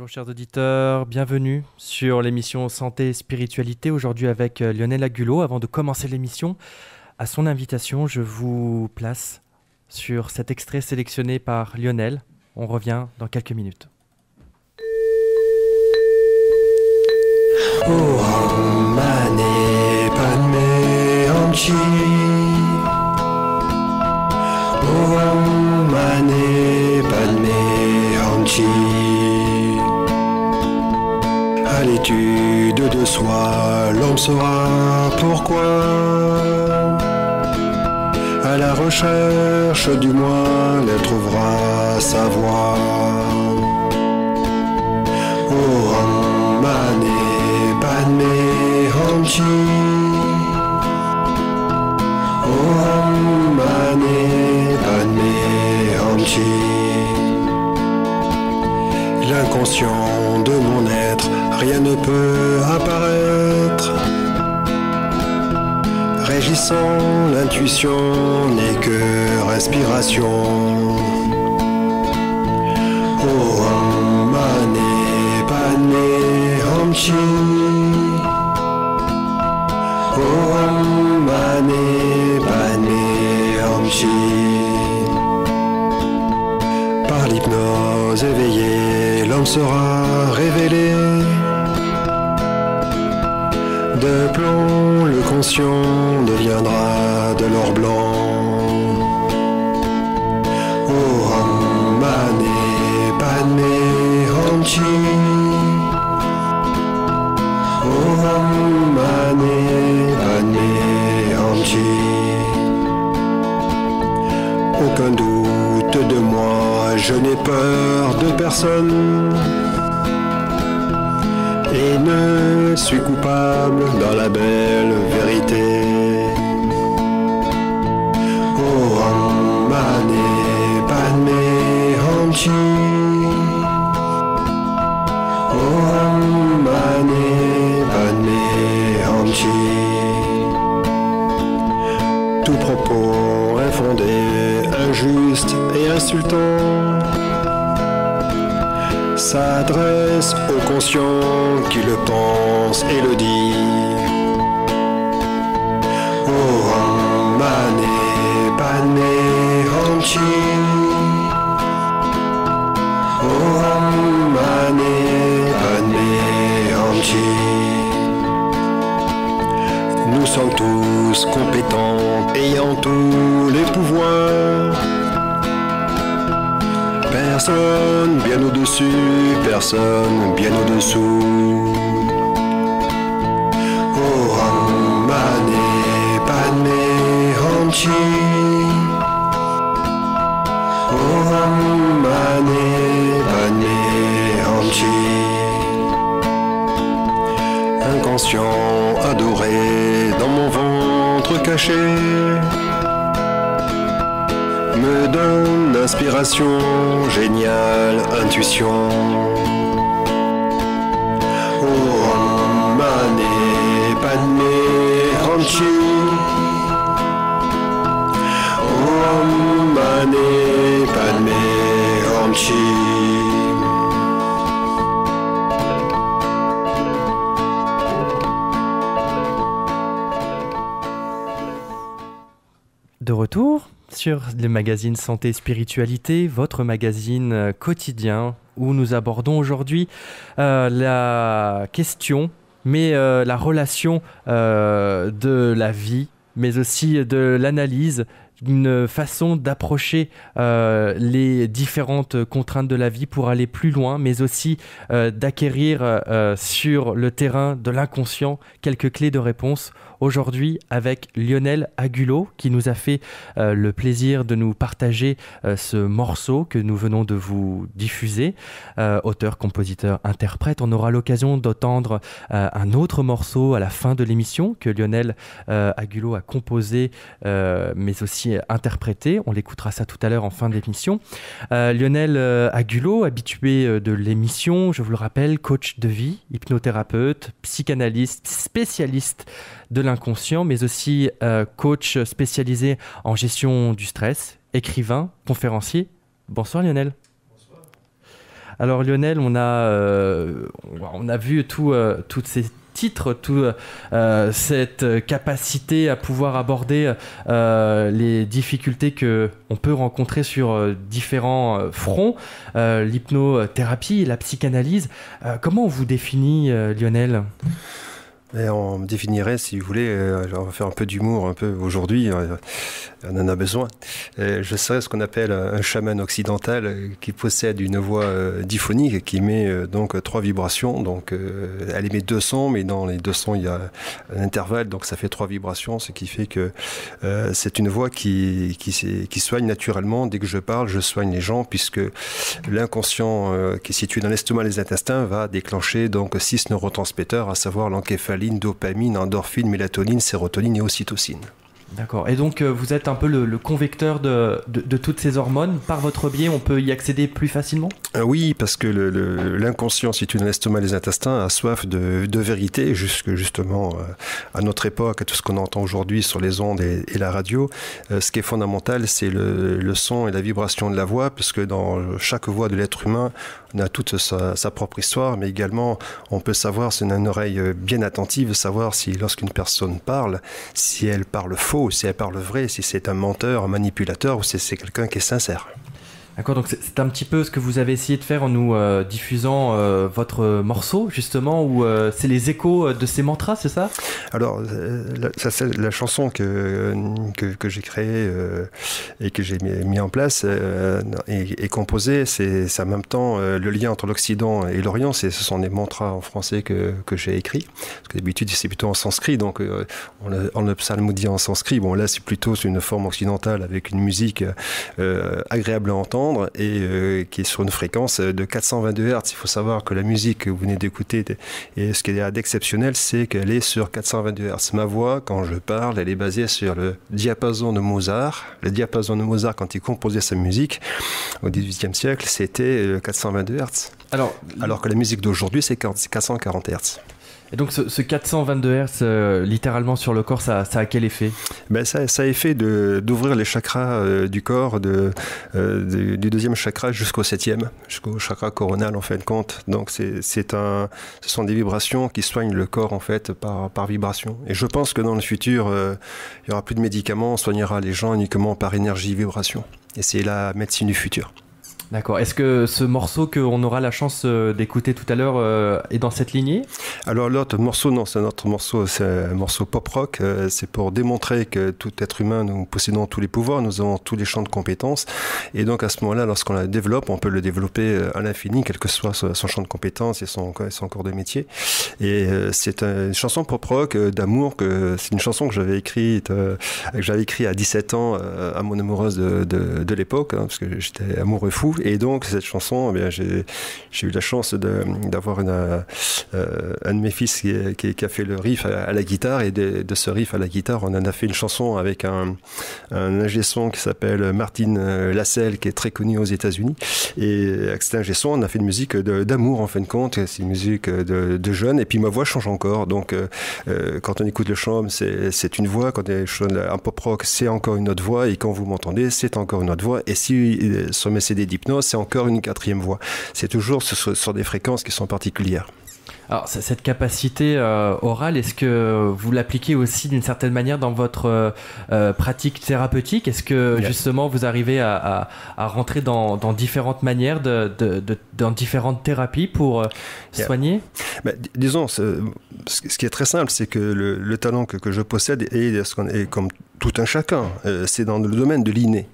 Bonjour chers auditeurs, bienvenue sur l'émission Santé et Spiritualité, aujourd'hui avec Lionel Agulot. Avant de commencer l'émission, à son invitation, je vous place sur cet extrait sélectionné par Lionel. On revient dans quelques minutes. Om Mani Padme Hum. Om Mani Padme Hum. À l'étude de soi, l'homme saura pourquoi. À la recherche du moi, elle trouvera sa voie. Om Mani Padme Hum. Om Mani Padme Hum. L'inconscient de mon être, rien ne peut apparaître. Régissant l'intuition n'est que respiration. Om Mani Padme Hum. Om Mani Padme Hum. Par l'hypnose éveillée, l'homme sera révélé. De plomb, le conscient deviendra de l'or blanc. Om Mani Padme Hum. Om Mani Padme Hum. Aucun doute de moi, je n'ai peur de personne. Et ne suis coupable dans la belle vérité. Om Mani Padme Hum. Om Mani Padme Hum. Tout propos infondé, injuste et insultant s'adresse au conscient qui le pense et le dit. Om Mani Padme Hum. Om Mani Padme Hum. Nous sommes tous compétents, ayant tous les pouvoirs. Personne bien au-dessus, personne bien au-dessous. Om Mani Padme Hum. Om Mani Padme Hum. Inconscient adoré dans mon ventre caché, me donne inspiration, géniale intuition. Om Mani Padme Hum. Om Mani Padme Hum. De retour sur le magazine Santé et Spiritualité, votre magazine quotidien où nous abordons aujourd'hui la question, mais la relation de la vie, mais aussi de l'analyse, une façon d'approcher les différentes contraintes de la vie pour aller plus loin, mais aussi d'acquérir sur le terrain de l'inconscient quelques clés de réponse. Aujourd'hui avec Lionel Agulot qui nous a fait le plaisir de nous partager ce morceau que nous venons de vous diffuser. Auteur, compositeur, interprète. On aura l'occasion d'entendre un autre morceau à la fin de l'émission que Lionel Agulot a composé mais aussi interprété. On l'écoutera ça tout à l'heure en fin d'émission. Lionel Agulot, habitué de l'émission, je vous le rappelle, coach de vie, hypnothérapeute, psychanalyste, spécialiste de l'inconscient, mais aussi coach spécialisé en gestion du stress, écrivain, conférencier. Bonsoir Lionel. Alors Lionel, on a vu toutes ces titres, cette capacité à pouvoir aborder les difficultés qu'on peut rencontrer sur différents fronts, l'hypnothérapie, la psychanalyse. Comment on vous définit, Lionel ? Et on me définirait, si vous voulez, on va faire un peu d'humour, un peu aujourd'hui, on en a besoin. Je serais ce qu'on appelle un chaman occidental qui possède une voix diphonique qui émet donc 3 vibrations. Donc elle émet 2 sons, mais dans les 2 sons il y a un intervalle, donc ça fait 3 vibrations, ce qui fait que c'est une voix qui soigne naturellement. Dès que je parle, je soigne les gens, puisque l'inconscient qui est situé dans l'estomac et les intestins va déclencher donc 6 neurotransmetteurs, à savoir l'encéphaline, dopamine, endorphine, mélatonine, sérotonine et ocytocine. D'accord. Et donc, vous êtes un peu le convecteur de toutes ces hormones. Par votre biais, on peut y accéder plus facilement ? Oui, parce que l'inconscient situé dans l'estomac et les intestins a soif de vérité, justement à notre époque, à tout ce qu'on entend aujourd'hui sur les ondes et la radio. Ce qui est fondamental, c'est le son et la vibration de la voix, parce que dans chaque voix de l'être humain, on a toute sa propre histoire, mais également, on peut savoir, si on a une oreille bien attentive, savoir si lorsqu'une personne parle, si elle parle faux, si elle parle vrai, si c'est un menteur, un manipulateur, ou si c'est quelqu'un qui est sincère. D'accord, donc c'est un petit peu ce que vous avez essayé de faire en nous diffusant votre morceau, justement, où c'est les échos de ces mantras, c'est ça ? Alors, c'est la chanson que j'ai créée et que j'ai mis en place et composée, c'est en même temps le lien entre l'Occident et l'Orient. Ce sont des mantras en français que j'ai écrits, parce que d'habitude c'est plutôt en sanskrit, donc on le psalmodie en sanskrit. Bon, là c'est plutôt une forme occidentale avec une musique agréable à entendre et qui est sur une fréquence de 422 Hz. Il faut savoir que la musique que vous venez d'écouter, et ce qu'il y a d'exceptionnel, c'est qu'elle est sur 422 Hz. Ma voix, quand je parle, elle est basée sur le diapason de Mozart. Le diapason de Mozart, quand il composait sa musique au XVIIIe siècle, c'était 422 Hz. Alors que la musique d'aujourd'hui, c'est 440 Hz. Et donc ce 422 Hz, littéralement sur le corps, ça a quel effet ? Ça a effet d'ouvrir les chakras du corps, du deuxième chakra jusqu'au 7e, jusqu'au chakra coronal en fin de compte. Donc ce sont des vibrations qui soignent le corps en fait par vibration. Et je pense que dans le futur, il n'y aura plus de médicaments, on soignera les gens uniquement par énergie-vibration. Et c'est la médecine du futur. D'accord. Est-ce que ce morceau qu'on aura la chance d'écouter tout à l'heure est dans cette lignée ? Alors l'autre morceau, non, c'est un autre morceau, c'est un morceau pop-rock. C'est pour démontrer que tout être humain, nous possédons tous les pouvoirs, nous avons tous les champs de compétences. Et donc à ce moment-là, lorsqu'on la développe, on peut le développer à l'infini, quel que soit son champ de compétences et son corps de métier. Et c'est une chanson pop-rock d'amour, c'est une chanson que j'avais écrite à 17 ans à mon amoureuse de l'époque, parce que j'étais amoureux fou. Et donc cette chanson, j'ai eu la chance d'avoir un de mes fils qui a fait le riff à la guitare, et de ce riff à la guitare, on en a fait une chanson avec un ingé son qui s'appelle Martin Lasselle, qui est très connu aux États-Unis. Et avec cet ingé son, on a fait une musique d'amour en fin de compte. C'est une musique de jeunes, et puis ma voix change encore. Donc quand on écoute le chant, c'est une voix. Quand on chante un pop rock, c'est encore une autre voix, et quand vous m'entendez, c'est encore une autre voix. Et si sur mes CD d'hypnose, c'est encore une 4e voix. C'est toujours sur des fréquences qui sont particulières. Alors, cette capacité orale, est-ce que vous l'appliquez aussi d'une certaine manière dans votre pratique thérapeutique ? Est-ce que justement vous arrivez à rentrer dans différentes manières, dans différentes thérapies pour soigner ? Disons, ce qui est très simple, c'est que le talent que je possède est comme tout un chacun. C'est dans le domaine de l'inné.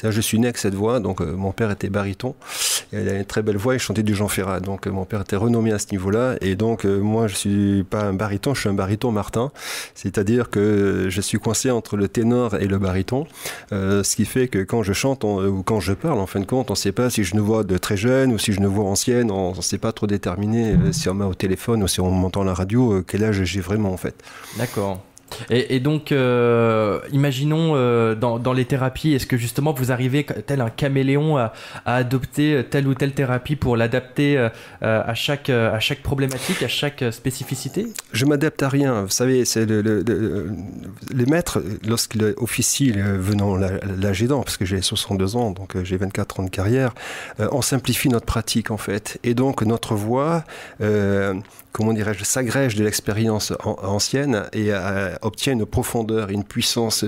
Je suis né avec cette voix, donc mon père était baryton, et il a une très belle voix, il chantait du Jean Ferrat, donc mon père était renommé à ce niveau-là, et donc moi je suis pas un baryton, je suis un baryton Martin, c'est-à-dire que je suis coincé entre le ténor et le baryton, ce qui fait que quand je chante ou quand je parle, en fin de compte, on ne sait pas si j'ai une voix de très jeune ou si j'ai une voix ancienne, on ne sait pas trop déterminer si on m'a au téléphone ou si on m'entend à la radio, quel âge j'ai vraiment en fait. D'accord. Et donc, imaginons dans les thérapies, est-ce que justement vous arrivez, tel un caméléon, à adopter telle ou telle thérapie pour l'adapter à chaque problématique, à chaque spécificité? Je m'adapte à rien. Vous savez, c'est les maîtres, lorsqu'ils officient, venant l'âge aidant, parce que j'ai 62 ans, donc j'ai 24 ans de carrière, on simplifie notre pratique en fait. Et donc notre voix, comment dirais-je, s'agrège de l'expérience ancienne et obtient une profondeur, une puissance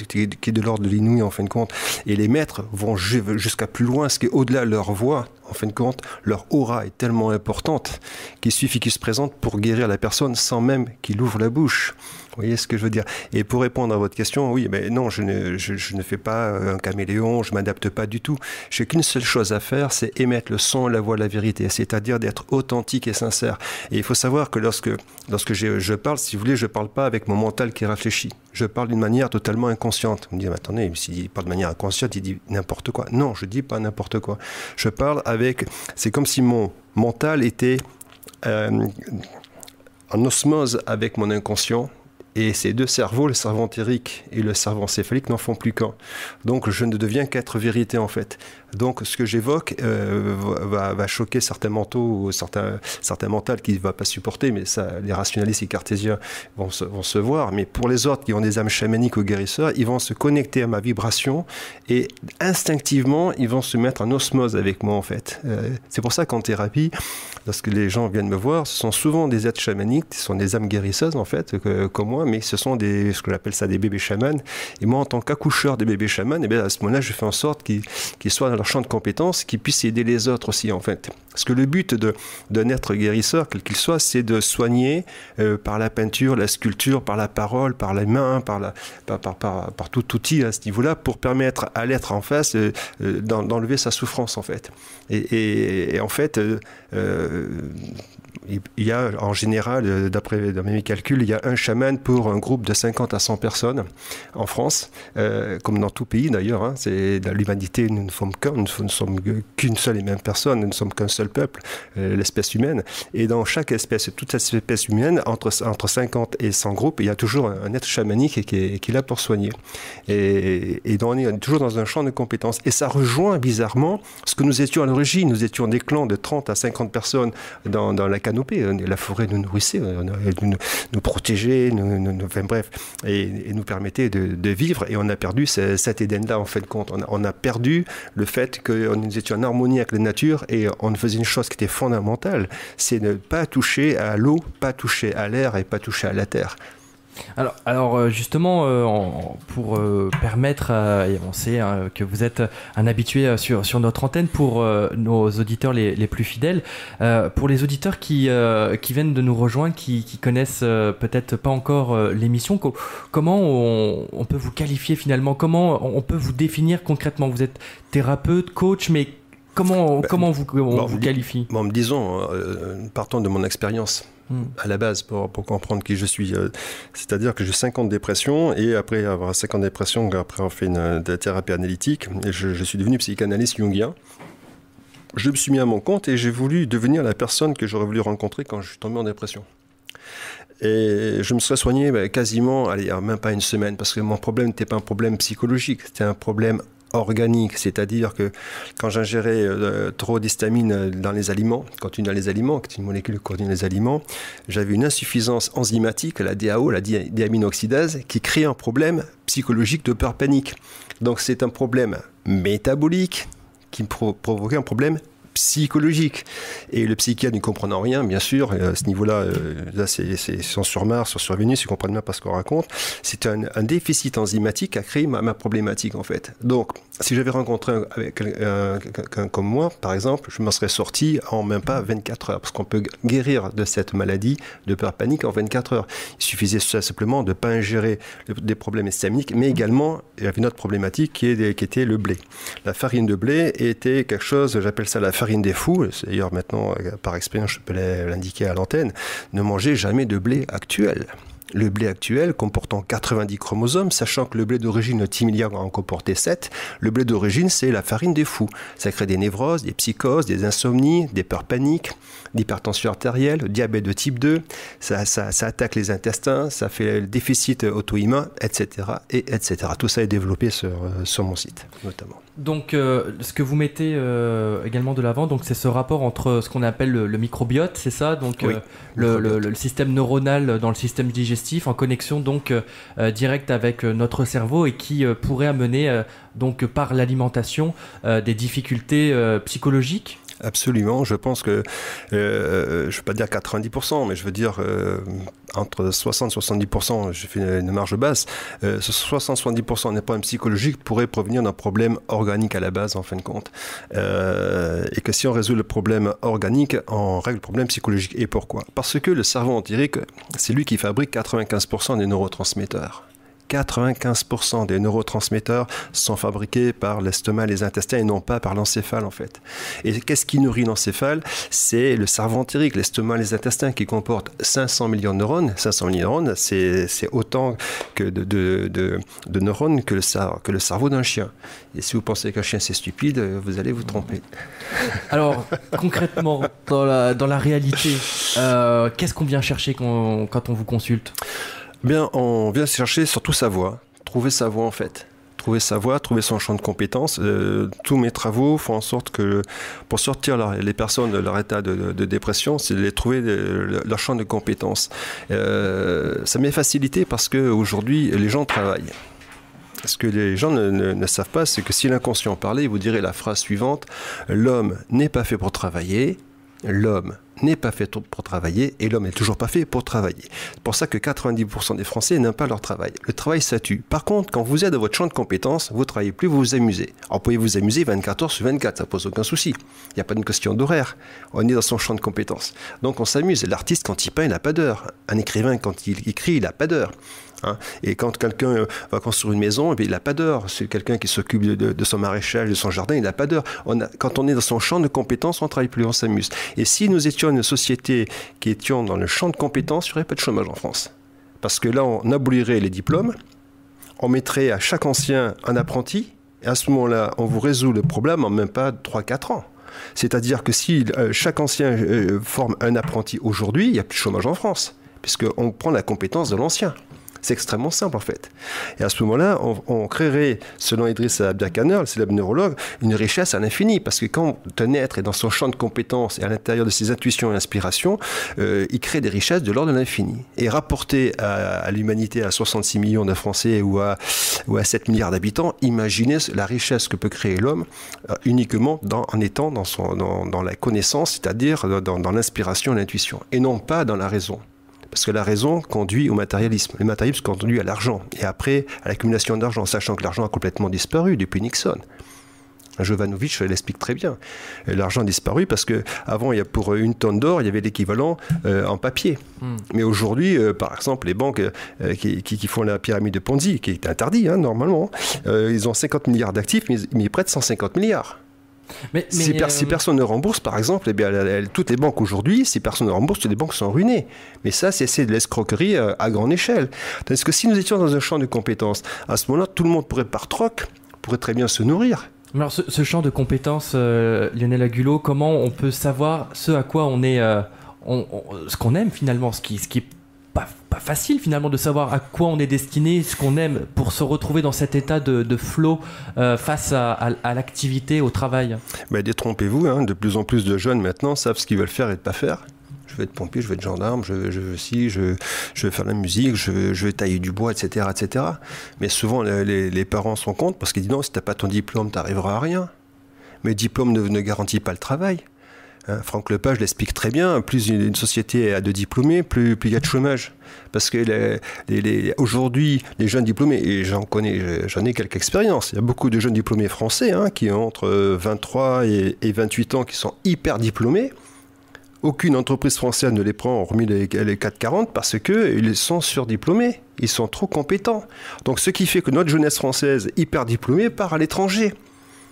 qui est de l'ordre de l'inouï en fin de compte. Et les maîtres vont jusqu'à plus loin, ce qui est au-delà de leur voix. En fin de compte, leur aura est tellement importante qu'il suffit qu'ils se présentent pour guérir la personne sans même qu'il ouvre la bouche. Vous voyez ce que je veux dire? Et pour répondre à votre question, oui, mais non, je ne fais pas un caméléon, je ne m'adapte pas du tout. Je n'ai qu'une seule chose à faire, c'est émettre le son, la voix, la vérité, c'est-à-dire d'être authentique et sincère. Et il faut savoir que lorsque je parle, si vous voulez, je ne parle pas avec mon mental qui réfléchit. Je parle d'une manière totalement inconsciente. Vous me dites, mais attendez, s'il parle de manière inconsciente, il dit n'importe quoi. Non, je ne dis pas n'importe quoi. Je parle avec... C'est comme si mon mental était en osmose avec mon inconscient. Et ces deux cerveaux, le cerveau entérique et le cerveau encéphalique, n'en font plus qu'un. Donc je ne deviens qu'être vérité en fait. Donc ce que j'évoque va choquer certains mentaux ou certains mentales qui ne vont pas supporter, mais ça, les rationalistes et cartésiens vont se voir. Mais pour les autres qui ont des âmes chamaniques ou guérisseurs, ils vont se connecter à ma vibration et instinctivement, ils vont se mettre en osmose avec moi en fait. C'est pour ça qu'en thérapie, lorsque les gens viennent me voir, ce sont souvent des êtres chamaniques, ce sont des âmes guérisseuses en fait, comme moi, mais ce sont ce que j'appelle ça des bébés chamans. Et moi, en tant qu'accoucheur des bébés chamans, eh bien, à ce moment-là, je fais en sorte qu'ils soient dans leur champ de compétences, qu'ils puissent aider les autres aussi, en fait. Parce que le but d'un être guérisseur, quel qu'il soit, c'est de soigner par la peinture, la sculpture, par la parole, par les mains, par tout outil à ce niveau-là, pour permettre à l'être en face d'enlever sa souffrance, en fait. Et en fait, il y a en général, dans mes calculs, il y a un chaman pour un groupe de 50 à 100 personnes en France, comme dans tout pays d'ailleurs. Hein, dans l'humanité, nous ne sommes qu'une seule et même personne, nous ne sommes qu'un seul peuple, l'espèce humaine. Et dans chaque espèce, toute espèce humaine, entre 50 et 100 groupes, il y a toujours un être chamanique qui est là pour soigner. Et donc on est toujours dans un champ de compétences. Et ça rejoint bizarrement ce que nous étions à l'origine. Nous étions des clans de 30 à 50 personnes dans la canopée. La forêt nous nourrissait, nous protégeait, enfin bref, et nous permettait de vivre. Et on a perdu cet Éden-là, en fin de compte. On a perdu le fait que nous étions en harmonie avec la nature et on faisait une chose qui était fondamentale, c'est ne pas toucher à l'eau, pas toucher à l'air et pas toucher à la terre. Alors justement, pour permettre, et on sait que vous êtes un habitué sur notre antenne, pour nos auditeurs les plus fidèles, pour les auditeurs qui viennent de nous rejoindre, qui connaissent peut-être pas encore l'émission, comment on peut vous qualifier finalement, comment on peut vous définir concrètement? Vous êtes thérapeute, coach, mais comment on vous qualifie? Disons, partons de mon expérience. À la base, pour comprendre qui je suis. C'est-à-dire que j'ai 5 ans de dépression et après avoir 5 ans de dépression, après avoir fait de la thérapie analytique, je suis devenu psychanalyste jungien. Je me suis mis à mon compte et j'ai voulu devenir la personne que j'aurais voulu rencontrer quand je suis tombé en dépression. Et je me serais soigné quasiment, même pas une semaine, parce que mon problème n'était pas un problème psychologique, c'était un problème organique, c'est-à-dire que quand j'ingérais trop d'histamine dans les aliments, contenue dans les aliments, qui est une molécule contenue dans les aliments, j'avais une insuffisance enzymatique, la DAO, la diaminoxydase, qui crée un problème psychologique de peur panique. Donc c'est un problème métabolique qui provoquait un problème psychologique. Et le psychiatre ne comprenant rien, bien sûr, à ce niveau-là, là c'est sur Mars, sur Vénus, ils ne comprennent même pas ce qu'on raconte. C'est un déficit enzymatique qui a créé ma problématique, en fait. Donc, si j'avais rencontré quelqu'un comme moi, par exemple, je m'en serais sorti en même pas 24 heures, parce qu'on peut guérir de cette maladie de peur panique en 24 heures. Il suffisait simplement de ne pas ingérer des problèmes histaminiques, mais également, il y avait une autre problématique qui était le blé. La farine de blé était quelque chose, j'appelle ça la farine des fous. D'ailleurs, maintenant, par expérience, je peux l'indiquer à l'antenne, ne mangez jamais de blé actuel. Le blé actuel comportant 90 chromosomes, sachant que le blé d'origine thymilia en comportait 7, le blé d'origine, c'est la farine des fous. Ça crée des névroses, des psychoses, des insomnies, des peurs paniques, l'hypertension artérielle, le diabète de type 2, ça attaque les intestins, ça fait le déficit auto-immun, etc., etc. Tout ça est développé sur mon site, notamment. Donc, ce que vous mettez également de l'avant, donc c'est ce rapport entre ce qu'on appelle le microbiote, c'est ça, donc oui, le système neuronal dans le système digestif, en connexion donc directe avec notre cerveau et qui pourrait amener donc par l'alimentation des difficultés psychologiques. Absolument, je pense que, je ne vais pas dire 90%, mais je veux dire entre 60 et 70%, j'ai fait une marge basse, ce 60-70% des problèmes psychologiques pourraient provenir d'un problème organique à la base, en fin de compte. Et que si on résout le problème organique, on règle le problème psychologique. Et pourquoi ? Parce que le cerveau entérique, c'est lui qui fabrique 95% des neurotransmetteurs. 95% des neurotransmetteurs sont fabriqués par l'estomac et les intestins et non pas par l'encéphale en fait. Et qu'est-ce qui nourrit l'encéphale ? C'est le cerveau entérique, l'estomac et les intestins qui comportent 500 millions de neurones. 500 millions de neurones, c'est autant que de neurones que le cerveau d'un chien. Et si vous pensez qu'un chien c'est stupide, vous allez vous tromper. Alors concrètement, dans la réalité, qu'est-ce qu'on vient chercher quand on vous consulte ? Bien, on vient chercher surtout sa voie, trouver sa voie en fait. Trouver sa voie, trouver son champ de compétences. Tous mes travaux font en sorte que pour sortir les personnes de leur état de dépression, c'est de les trouver leur champ de compétences. Ça m'est facilité parce qu'aujourd'hui, les gens travaillent. Ce que les gens ne savent pas, c'est que si l'inconscient parlait, il vous dirait la phrase suivante: l'homme n'est pas fait pour travailler, l'homme n'est pas fait pour travailler et l'homme n'est toujours pas fait pour travailler. C'est pour ça que 90% des Français n'aiment pas leur travail. Le travail, ça tue. Par contre, quand vous êtes dans votre champ de compétences, vous ne travaillez plus, vous vous amusez. Alors, vous pouvez vous amuser 24 heures sur 24, ça ne pose aucun souci. Il n'y a pas de question d'horaire. On est dans son champ de compétences. Donc, on s'amuse. L'artiste, quand il peint, il n'a pas d'heure. Un écrivain, quand il écrit, il n'a pas d'heure. Hein. Et quand quelqu'un va construire une maison, il n'a pas d'heure. C'est quelqu'un qui s'occupe de son maraîchage, de son jardin, il n'a pas d'heure. Quand on est dans son champ de compétences, on ne travaille plus, on s'amuse. Et si nous étions une société qui étions dans le champ de compétences, il n'y aurait pas de chômage en France. Parce que là, on abolirait les diplômes, on mettrait à chaque ancien un apprenti, et à ce moment-là, on vous résout le problème en même pas 3-4 ans. C'est-à-dire que si chaque ancien forme un apprenti aujourd'hui, il n'y a plus de chômage en France, puisqu'on prend la compétence de l'ancien. C'est extrêmement simple en fait. Et à ce moment-là, on créerait, selon Idriss Abiakaner, le célèbre neurologue, une richesse à l'infini. Parce que quand un être est dans son champ de compétences et à l'intérieur de ses intuitions et inspirations, il crée des richesses de l'ordre de l'infini. Et rapporté à l'humanité, à 66 millions de Français ou à 7 milliards d'habitants, imaginez la richesse que peut créer l'homme uniquement en étant dans la connaissance, c'est-à-dire dans l'inspiration et l'intuition, et non pas dans la raison. Parce que la raison conduit au matérialisme. Le matérialisme conduit à l'argent. Et après, à l'accumulation d'argent, sachant que l'argent a complètement disparu depuis Nixon. Jovanovic l'explique très bien. L'argent a disparu parce qu'avant, pour une tonne d'or, il y avait l'équivalent en papier. Mais aujourd'hui, par exemple, les banques qui font la pyramide de Ponzi, qui est interdit normalement, ils ont 50 milliards d'actifs, mais ils prêtent 150 milliards. Si personne ne rembourse, par exemple, eh bien, toutes les banques aujourd'hui, si personne ne rembourse, toutes les banques sont ruinées. Mais ça, c'est de l'escroquerie à grande échelle. Tandis que si nous étions dans un champ de compétences, à ce moment-là, tout le monde pourrait pourrait très bien se nourrir. Alors, ce champ de compétences, Lionel Agulot, comment on peut savoir ce à quoi on est, ce qu'on aime finalement, ce qui est pas facile finalement de savoir à quoi on est destiné, ce qu'on aime pour se retrouver dans cet état de flow face à l'activité, au travail. Détrompez-vous, de plus en plus de jeunes maintenant savent ce qu'ils veulent faire et ne pas faire. Je veux être pompier, je veux être gendarme, je veux faire de la musique, je veux tailler du bois, etc., etc. Mais souvent les parents se rendent compte parce qu'ils disent non, si tu n'as pas ton diplôme, tu n'arriveras à rien. Mais le diplôme ne garantit pas le travail. Franck Lepage l'explique très bien, plus une société a de diplômés, plus il y a de chômage. Parce que aujourd'hui, les jeunes diplômés, et j'en ai quelques expériences, il y a beaucoup de jeunes diplômés français qui ont entre 23 et 28 ans qui sont hyper diplômés. Aucune entreprise française ne les prend, hormis les 440, parce qu'ils sont surdiplômés, ils sont trop compétents. Donc ce qui fait que notre jeunesse française hyper diplômée part à l'étranger.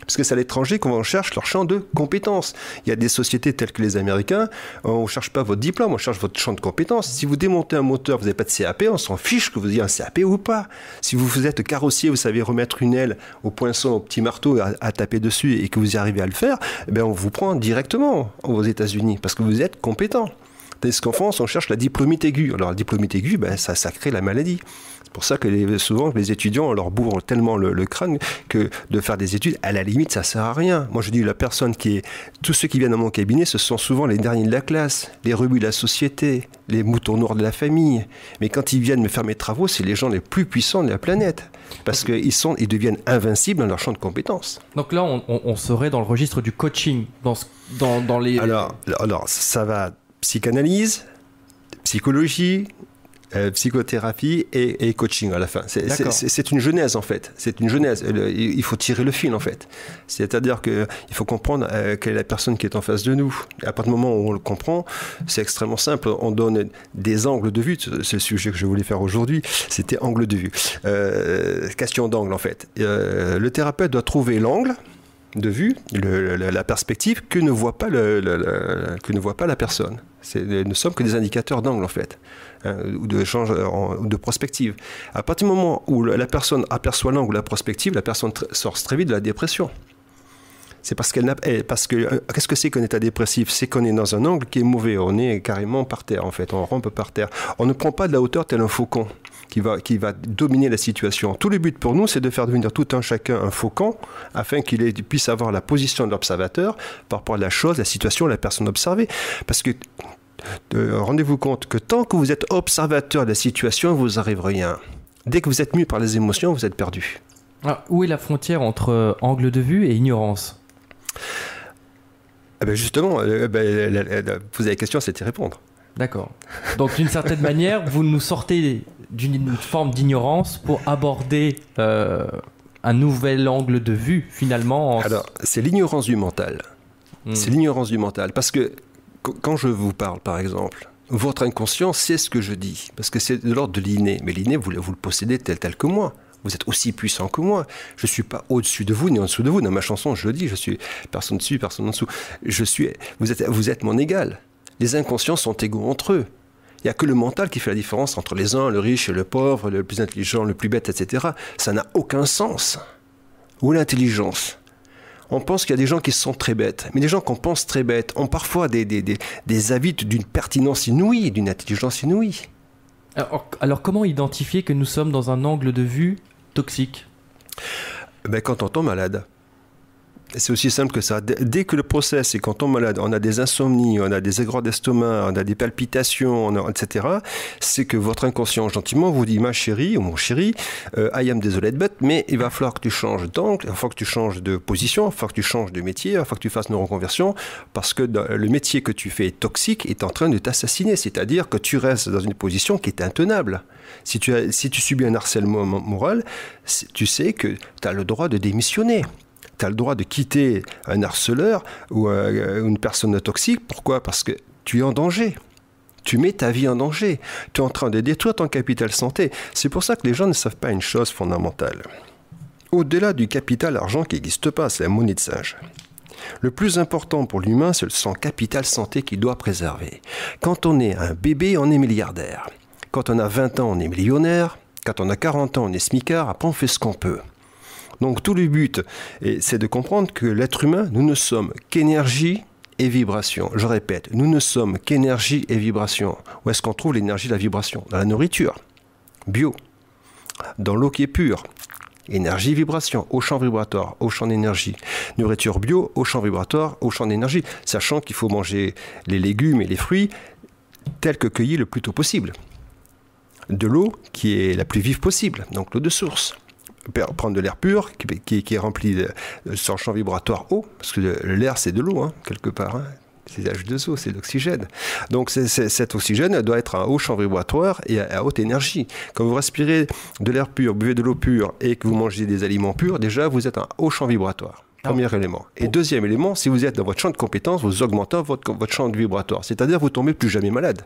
Parce que c'est à l'étranger qu'on cherche leur champ de compétences. Il y a des sociétés telles que les Américains, on ne cherche pas votre diplôme, on cherche votre champ de compétences. Si vous démontez un moteur, vous n'avez pas de CAP, on s'en fiche que vous ayez un CAP ou pas. Si vous êtes carrossier, vous savez remettre une aile au poinçon, au petit marteau, à taper dessus et que vous y arrivez à le faire, eh bien on vous prend directement aux États-Unis parce que vous êtes compétent. Tandis qu'en France, on cherche la diplômite aiguë. Alors, la diplômite aiguë, ça crée la maladie. C'est pour ça que souvent, les étudiants, on leur bourre tellement le crâne que de faire des études, à la limite, ça ne sert à rien. Moi, je dis, tous ceux qui viennent dans mon cabinet, ce sont souvent les derniers de la classe, les rebuts de la société, les moutons noirs de la famille. Mais quand ils viennent me faire mes travaux, c'est les gens les plus puissants de la planète. Parce qu'ils deviennent invincibles dans leur champ de compétences. Donc là, on serait dans le registre du coaching, dans les... Alors, ça va... Psychanalyse, psychologie, psychothérapie et coaching à la fin. C'est une genèse en fait. C'est une genèse. Il faut tirer le fil en fait. C'est-à-dire qu'il faut comprendre quelle est la personne qui est en face de nous. Et à partir du moment où on le comprend, c'est extrêmement simple. On donne des angles de vue. C'est le sujet que je voulais faire aujourd'hui. C'était angle de vue. Question d'angle en fait. Le thérapeute doit trouver l'angle de vue, la perspective que ne voit pas la personne. Nous ne sommes que des indicateurs d'angle en fait, ou de prospective. À partir du moment où la personne aperçoit l'angle ou la prospective, la personne sort très vite de la dépression. C'est parce que qu'est-ce que c'est qu'un état dépressif? C'est qu'on est dans un angle qui est mauvais, on est carrément par terre en fait, on rampe par terre. On ne prend pas de la hauteur tel un faucon qui va dominer la situation. Tout le but pour nous, c'est de faire devenir tout un chacun un faucon, afin qu'il puisse avoir la position de l'observateur par rapport à la chose, la situation, la personne observée. Parce que rendez-vous compte que tant que vous êtes observateur de la situation, vous n'arriverez rien. Dès que vous êtes mu par les émotions, vous êtes perdu. Alors, où est la frontière entre angle de vue et ignorance? Justement, poser la question, c'est y répondre. D'accord. Donc, d'une certaine manière, vous nous sortez d'une forme d'ignorance pour aborder un nouvel angle de vue, finalement. Alors, c'est l'ignorance du mental. C'est l'ignorance du mental. Parce que quand je vous parle, par exemple, votre inconscient sait ce que je dis. Parce que c'est de l'ordre de l'inné. Mais l'inné, vous le possédez tel que moi. Vous êtes aussi puissant que moi. Je ne suis pas au-dessus de vous ni en dessous de vous. Dans ma chanson, je le dis, je suis personne dessus, personne en dessous. Vous êtes mon égal. Les inconscients sont égaux entre eux. Il n'y a que le mental qui fait la différence entre les uns, le riche et le pauvre, le plus intelligent, le plus bête, etc. Ça n'a aucun sens. Où est l'intelligence? On pense qu'il y a des gens qui sont très bêtes. Mais les gens qu'on pense très bêtes ont parfois des avis d'une pertinence inouïe, d'une intelligence inouïe. Alors, comment identifier que nous sommes dans un angle de vue toxique? Quand on tombe malade. C'est aussi simple que ça. Dès que le process, c'est quand on tombe malade, on a des insomnies, on a des aigreurs d'estomac, on a des palpitations, etc., c'est que votre inconscient, gentiment, vous dit « ma chérie » ou « mon chéri, I am désolé de bête, mais il va falloir que tu changes d'angle, il va falloir que tu changes de position, il va falloir que tu changes de métier, il va falloir que tu fasses une reconversion, parce que le métier que tu fais est toxique, est en train de t'assassiner, c'est-à-dire que tu restes dans une position qui est intenable. Si tu subis un harcèlement moral, tu sais que tu as le droit de démissionner. Tu as le droit de quitter un harceleur ou une personne toxique. Pourquoi? Parce que tu es en danger. Tu mets ta vie en danger. Tu es en train de détruire ton capital santé. C'est pour ça que les gens ne savent pas une chose fondamentale. Au-delà du capital argent qui n'existe pas, c'est la monnaie de singe. Le plus important pour l'humain, c'est son capital santé qu'il doit préserver. Quand on est un bébé, on est milliardaire. Quand on a 20 ans, on est millionnaire. Quand on a 40 ans, on est smicard. Après, on fait ce qu'on peut. Donc tout le but, c'est de comprendre que l'être humain, nous ne sommes qu'énergie et vibration. Je répète, nous ne sommes qu'énergie et vibration. Où est-ce qu'on trouve l'énergie et la vibration? Dans la nourriture, bio, dans l'eau qui est pure, énergie, vibration, haut champ vibratoire, haut champ d'énergie. Nourriture bio, haut champ vibratoire, haut champ d'énergie, sachant qu'il faut manger les légumes et les fruits tels que cueillis le plus tôt possible. De l'eau qui est la plus vive possible, donc l'eau de source. Prendre de l'air pur qui est rempli de son champ vibratoire haut, parce que l'air c'est de l'eau, quelque part. C'est H2O, c'est l'oxygène. Donc cet oxygène doit être à haut champ vibratoire et à haute énergie. Quand vous respirez de l'air pur, buvez de l'eau pure et que vous mangez des aliments purs, déjà vous êtes à haut champ vibratoire. Premier élément. Et deuxième élément, si vous êtes dans votre champ de compétences, vous augmentez votre champ vibratoire. C'est-à-dire vous tombez plus jamais malade.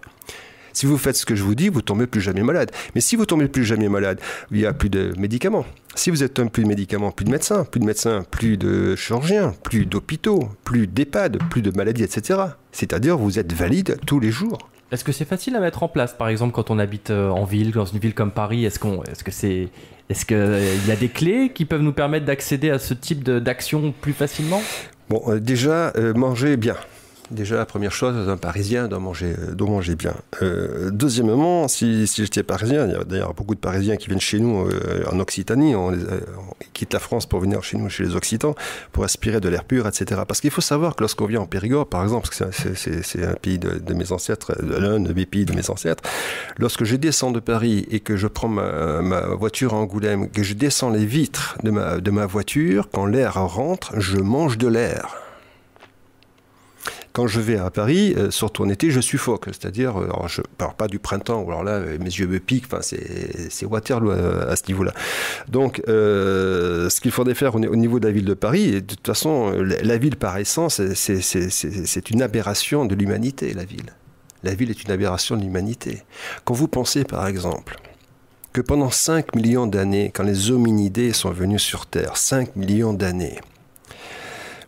Si vous faites ce que je vous dis, vous tombez plus jamais malade. Mais si vous tombez plus jamais malade, il n'y a plus de médicaments. Si vous êtes plus de médicaments, plus de médecins, plus de chirurgiens, plus d'hôpitaux, plus d'EHPAD, plus de maladies, etc. C'est-à-dire vous êtes valide tous les jours. Est-ce que c'est facile à mettre en place, par exemple, quand on habite en ville, dans une ville comme Paris, est-ce qu'il y a des clés qui peuvent nous permettre d'accéder à ce type d'action plus facilement ? Bon, déjà, manger bien. Déjà, la première chose, un Parisien doit manger bien. Deuxièmement, si j'étais Parisien, il y a d'ailleurs beaucoup de Parisiens qui viennent chez nous en Occitanie, ils quittent la France pour venir chez nous, chez les Occitans, pour aspirer de l'air pur, etc. Parce qu'il faut savoir que lorsqu'on vient en Périgord, par exemple, parce que c'est un pays de mes ancêtres, l'un de mes pays de mes ancêtres, lorsque je descends de Paris et que je prends ma voiture à Angoulême, que je descends les vitres de ma voiture, quand l'air rentre, je mange de l'air. Quand je vais à Paris, surtout en été, je suffoque. C'est-à-dire, je ne parle pas du printemps, où alors là, mes yeux me piquent, enfin, c'est Waterloo à ce niveau-là. Donc, ce qu'il faudrait faire au niveau de la ville de Paris, et de toute façon, la ville par essence, c'est une aberration de l'humanité, la ville. La ville est une aberration de l'humanité. Quand vous pensez, par exemple, que pendant 5 millions d'années, quand les hominidés sont venus sur Terre, 5 millions d'années,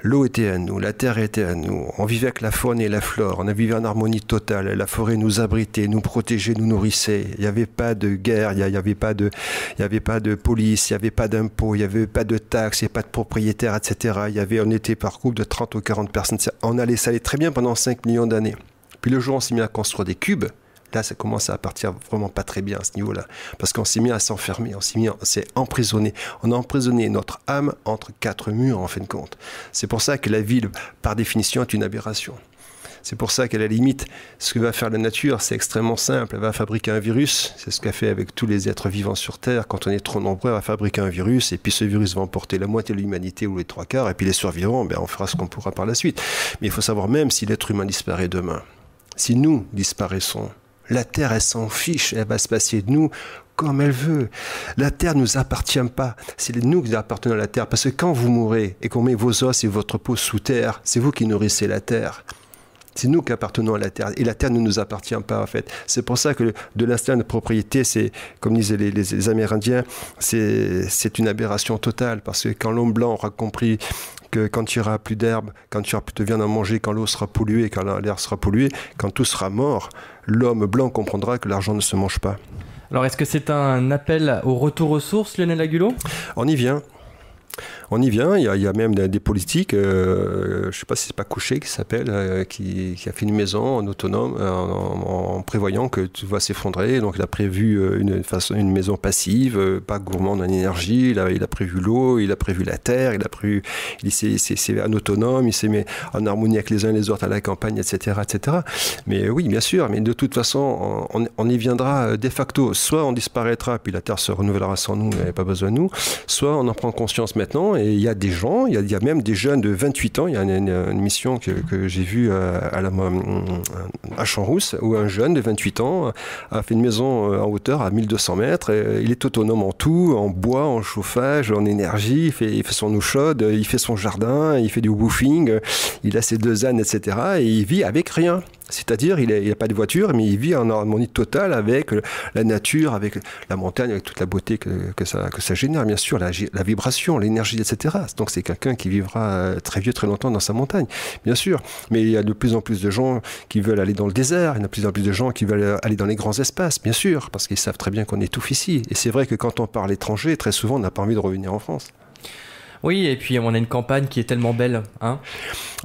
l'eau était à nous, la terre était à nous, on vivait avec la faune et la flore, on a vécu en harmonie totale, la forêt nous abritait, nous protégeait, nous nourrissait, il n'y avait pas de guerre, il n'y avait pas de police, il n'y avait pas d'impôts, il n'y avait pas de taxes, il n'y avait pas de propriétaires, etc. On était par groupe de 30 ou 40 personnes, ça allait très bien pendant 5 millions d'années. Puis le jour où on s'est mis à construire des cubes, là, ça commence à partir vraiment pas très bien à ce niveau-là. Parce qu'on s'est mis à s'enfermer, on s'est emprisonné. On a emprisonné notre âme entre 4 murs, en fin de compte. C'est pour ça que la ville, par définition, est une aberration. C'est pour ça qu'à la limite, ce que va faire la nature, c'est extrêmement simple. Elle va fabriquer un virus. C'est ce qu'elle fait avec tous les êtres vivants sur Terre. Quand on est trop nombreux, elle va fabriquer un virus. Et puis ce virus va emporter la moitié de l'humanité ou les 3/4. Et puis les survivants, on fera ce qu'on pourra par la suite. Mais il faut savoir, même si l'être humain disparaît demain, si nous disparaissons, la Terre, elle s'en fiche, elle va se passer de nous comme elle veut. La Terre ne nous appartient pas, c'est nous qui appartenons à la Terre. Parce que quand vous mourrez et qu'on met vos os et votre peau sous terre, c'est vous qui nourrissez la Terre. C'est nous qui appartenons à la Terre. Et la Terre ne nous appartient pas, en fait. C'est pour ça que de l'instinct de propriété, c'est, comme disaient les Amérindiens, c'est une aberration totale. Parce que quand l'homme blanc aura compris que quand il n'y aura plus d'herbe, quand il n'y aura plus de viande à manger, quand l'eau sera polluée, quand l'air sera pollué, quand tout sera mort, l'homme blanc comprendra que l'argent ne se mange pas. Alors, est-ce que c'est un appel au retour aux sources, Lionel Agulot ? On y vient. On y vient, il y a même des politiques, je ne sais pas si c'est pas Couché qui s'appelle, qui a fait une maison en autonome en prévoyant que tout va s'effondrer. Donc il a prévu une maison passive, pas gourmande en énergie, il a prévu l'eau, il a prévu la terre, il s'est en autonome, il s'est mis en harmonie avec les uns et les autres à la campagne, etc., etc. Mais oui, bien sûr, mais de toute façon, on y viendra de facto. Soit on disparaîtra, puis la terre se renouvellera sans nous, il n'y avait pas besoin de nous, soit on en prend conscience maintenant. Et il y a des gens, il y a même des jeunes de 28 ans. Il y a une mission que j'ai vue à Champs-Rousse, où un jeune de 28 ans a fait une maison en hauteur à 1200 mètres. Et il est autonome en tout, en bois, en chauffage, en énergie. Il fait son eau chaude, il fait son jardin, il fait du woofing, il a ses 2 ânes, etc. Et il vit avec rien. C'est-à-dire, il n'a pas de voiture, mais il vit en harmonie totale avec la nature, avec la montagne, avec toute la beauté que ça génère, bien sûr, la vibration, l'énergie, etc. Donc c'est quelqu'un qui vivra très vieux, très longtemps dans sa montagne, bien sûr. Mais il y a de plus en plus de gens qui veulent aller dans le désert, il y a de plus en plus de gens qui veulent aller dans les grands espaces, bien sûr, parce qu'ils savent très bien qu'on étouffe ici. Et c'est vrai que quand on part à l'étranger, très souvent, on n'a pas envie de revenir en France. Oui, et puis on a une campagne qui est tellement belle, hein.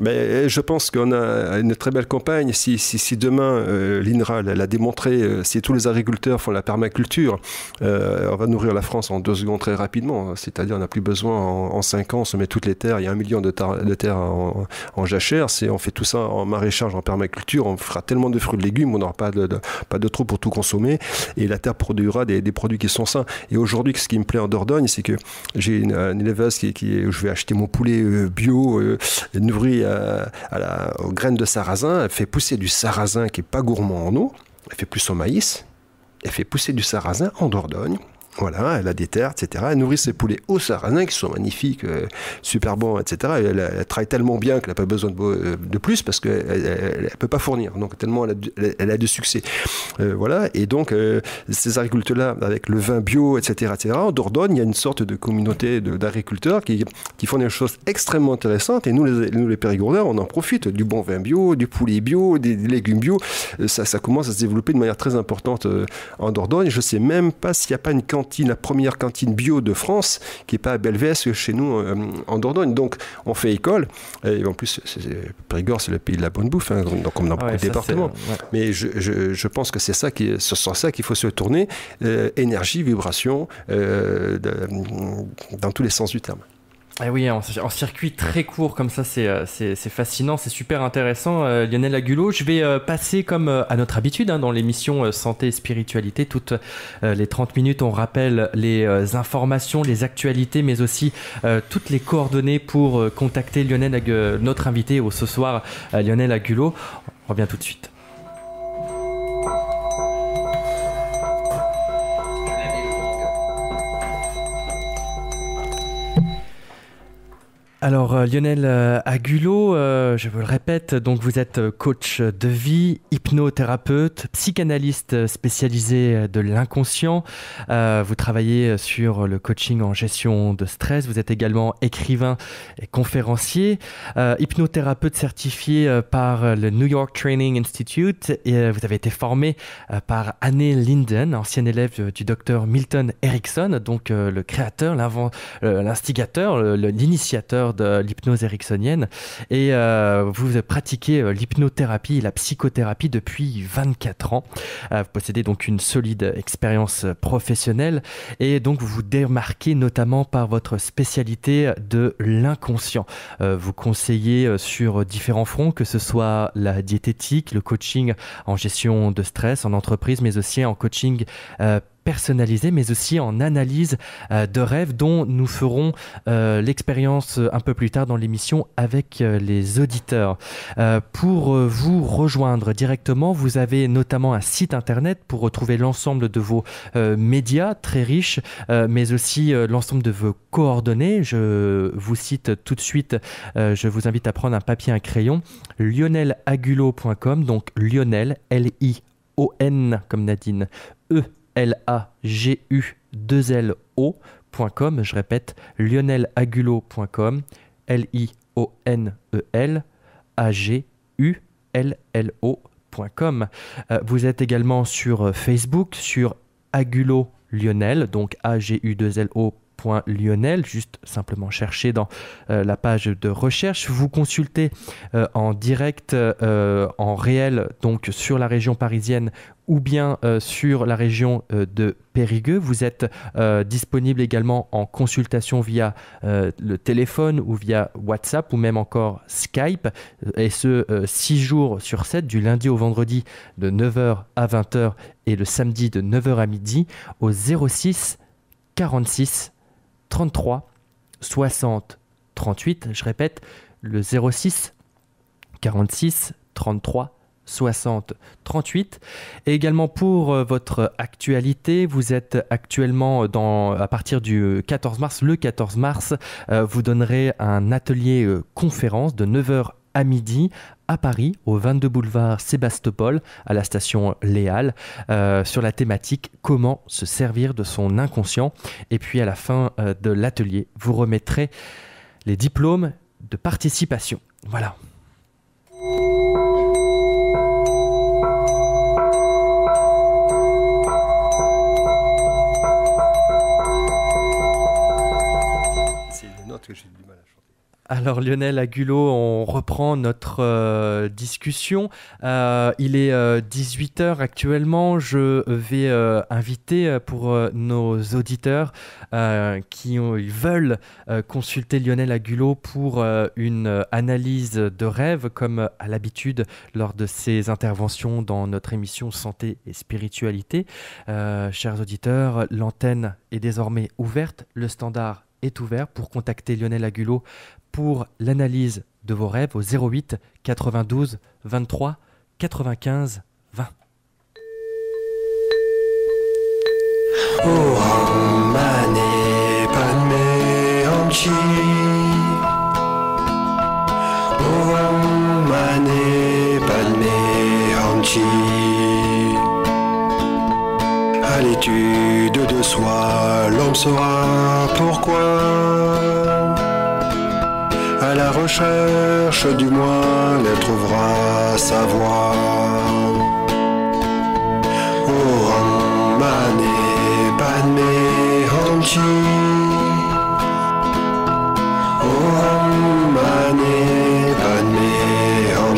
Mais je pense qu'on a une très belle campagne. Si demain, l'INRA l'a démontré, si tous les agriculteurs font la permaculture, on va nourrir la France en 2 secondes très rapidement. C'est-à-dire on n'a plus besoin, en 5 ans, on se met toutes les terres. Il y a 1 million de terres en jachère. On fait tout ça en maraîchage, en permaculture. On fera tellement de fruits et de légumes, on n'aura pas de trop pour tout consommer. Et la terre produira des produits qui sont sains. Et aujourd'hui, ce qui me plaît en Dordogne, c'est que j'ai une éleveuse où je vais acheter mon poulet bio, nourri aux graines de sarrasin. Elle fait pousser du sarrasin qui n'est pas gourmand en eau. Elle fait plus son maïs. Elle fait pousser du sarrasin en Dordogne. Voilà, elle a des terres, etc. Elle nourrit ses poulets au sarrasin qui sont magnifiques, super bons, etc. Elle travaille tellement bien qu'elle n'a pas besoin de plus parce qu'elle ne peut pas fournir. Donc tellement elle a de succès. Voilà, et donc ces agriculteurs-là, avec le vin bio, etc., en Dordogne, il y a une sorte de communauté d'agriculteurs qui font des choses extrêmement intéressantes. Et nous, les Périgourdins, on en profite du bon vin bio, du poulet bio, des légumes bio. Ça commence à se développer de manière très importante en Dordogne. Je ne sais même pas s'il n'y a pas une cantine, la première cantine bio de France, qui n'est pas à Belvès, chez nous, en Dordogne. Donc, on fait école. Et en plus, Périgord, c'est le pays de la bonne bouffe, hein, donc comme dans beaucoup de départements. Ouais. Mais je pense que c'est ça qu'il faut se tourner. Énergie, vibration, dans tous les sens du terme. Et oui, en circuit très court comme ça, c'est fascinant, c'est super intéressant. Lionel Agulot, je vais passer comme à notre habitude dans l'émission Santé et Spiritualité. Toutes les 30 minutes, on rappelle les informations, les actualités, mais aussi toutes les coordonnées pour contacter notre invité ce soir, Lionel Agulot. On revient tout de suite. Alors Lionel Agulot, je vous le répète, donc vous êtes coach de vie, hypnothérapeute, psychanalyste spécialisé de l'inconscient. Vous travaillez sur le coaching en gestion de stress. Vous êtes également écrivain et conférencier, hypnothérapeute certifié par le New York Training Institute. Et vous avez été formé par Anne Linden, ancienne élève du docteur Milton Erickson, donc le créateur, l'instigateur, l'initiateur de l'hypnose ericksonienne, et vous pratiquez l'hypnothérapie et la psychothérapie depuis 24 ans. Vous possédez donc une solide expérience professionnelle et donc vous vous démarquez notamment par votre spécialité de l'inconscient. Vous conseillez sur différents fronts, que ce soit la diététique, le coaching en gestion de stress en entreprise, mais aussi en coaching personnalisé, mais aussi en analyse de rêves, dont nous ferons l'expérience un peu plus tard dans l'émission avec les auditeurs. Pour vous rejoindre directement, vous avez notamment un site internet pour retrouver l'ensemble de vos médias très riches, mais aussi l'ensemble de vos coordonnées. Je vous cite tout de suite, je vous invite à prendre un papier et un crayon, lionelagulot.com, donc Lionel, L-I-O-N comme Nadine, LAGU2LO.com, je répète, lionelagulot.com, LIONELAGULLO.com. Vous êtes également sur Facebook, sur Agulot Lionel, donc AGU2LO.Lionel, juste simplement chercher dans la page de recherche. Vous consultez en direct, en réel, donc sur la région parisienne ou bien sur la région de Périgueux. Vous êtes disponible également en consultation via le téléphone ou via WhatsApp ou même encore Skype, et ce 6 jours sur 7, du lundi au vendredi de 9h à 20h et le samedi de 9h à midi au 06 46 33 60 38. Je répète, le 06 46 33 60 38. Et également pour votre actualité, vous êtes actuellement à partir du 14 mars, le 14 mars, vous donnerez un atelier conférence de 9h à midi à Paris, au 22 boulevard Sébastopol, à la station Léal, sur la thématique « Comment se servir de son inconscient ». Et puis à la fin de l'atelier, vous remettrez les diplômes de participation. Voilà. C'est une note que j'ai du mal à chanter. Alors Lionel Agulot, on reprend notre discussion. Il est 18h actuellement. Je vais inviter pour nos auditeurs qui veulent consulter Lionel Agulot pour une analyse de rêve, comme à l'habitude lors de ses interventions dans notre émission Santé et Spiritualité. Chers auditeurs, l'antenne est désormais ouverte. Le standard est ouvert pour contacter Lionel Agulot pour l'analyse de vos rêves au 08 92 23 95 20. Om Mani Padme Hum. Om Mani Padme Hum. À l'étude de soi, l'homme saura pourquoi. À la recherche du moi, elle trouvera sa voie. Om Mani Padme Hum. Om Mani Padme Hum.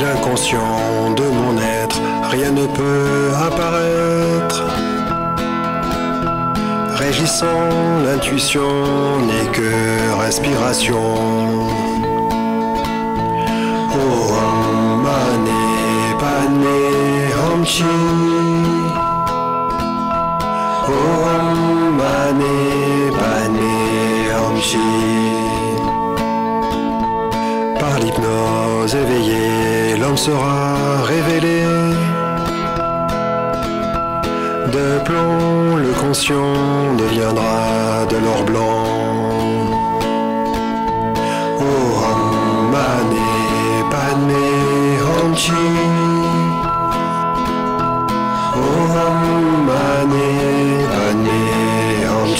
L'inconscient de mon être, rien ne peut apparaître. Régissant l'intuition n'est que respiration. Om Mani Padme Hum. Om Mani Padme Hum. Par l'hypnose éveillée, l'homme sera révélé. De plomb, le conscient deviendra de l'or blanc. Om Mani Padme Hum. Om Mani Padme Hum.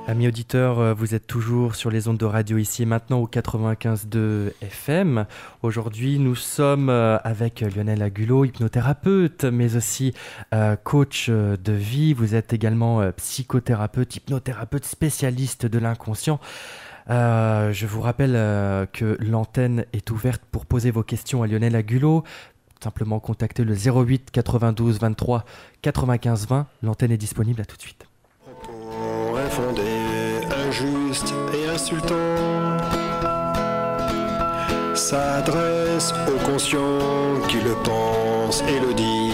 Amis auditeurs, vous êtes toujours sur les ondes de radio ici et maintenant au 95.2 FM. Aujourd'hui, nous sommes avec Lionel Agulot, hypnothérapeute, mais aussi coach de vie. Vous êtes également psychothérapeute, hypnothérapeute, spécialiste de l'inconscient. Je vous rappelle que l'antenne est ouverte pour poser vos questions à Lionel Agulot. Simplement contactez le 08 92 23 95 20. L'antenne est disponible, à tout de suite. Infondé, injuste et insultant, s'adresse au conscient qui le pense et le dit.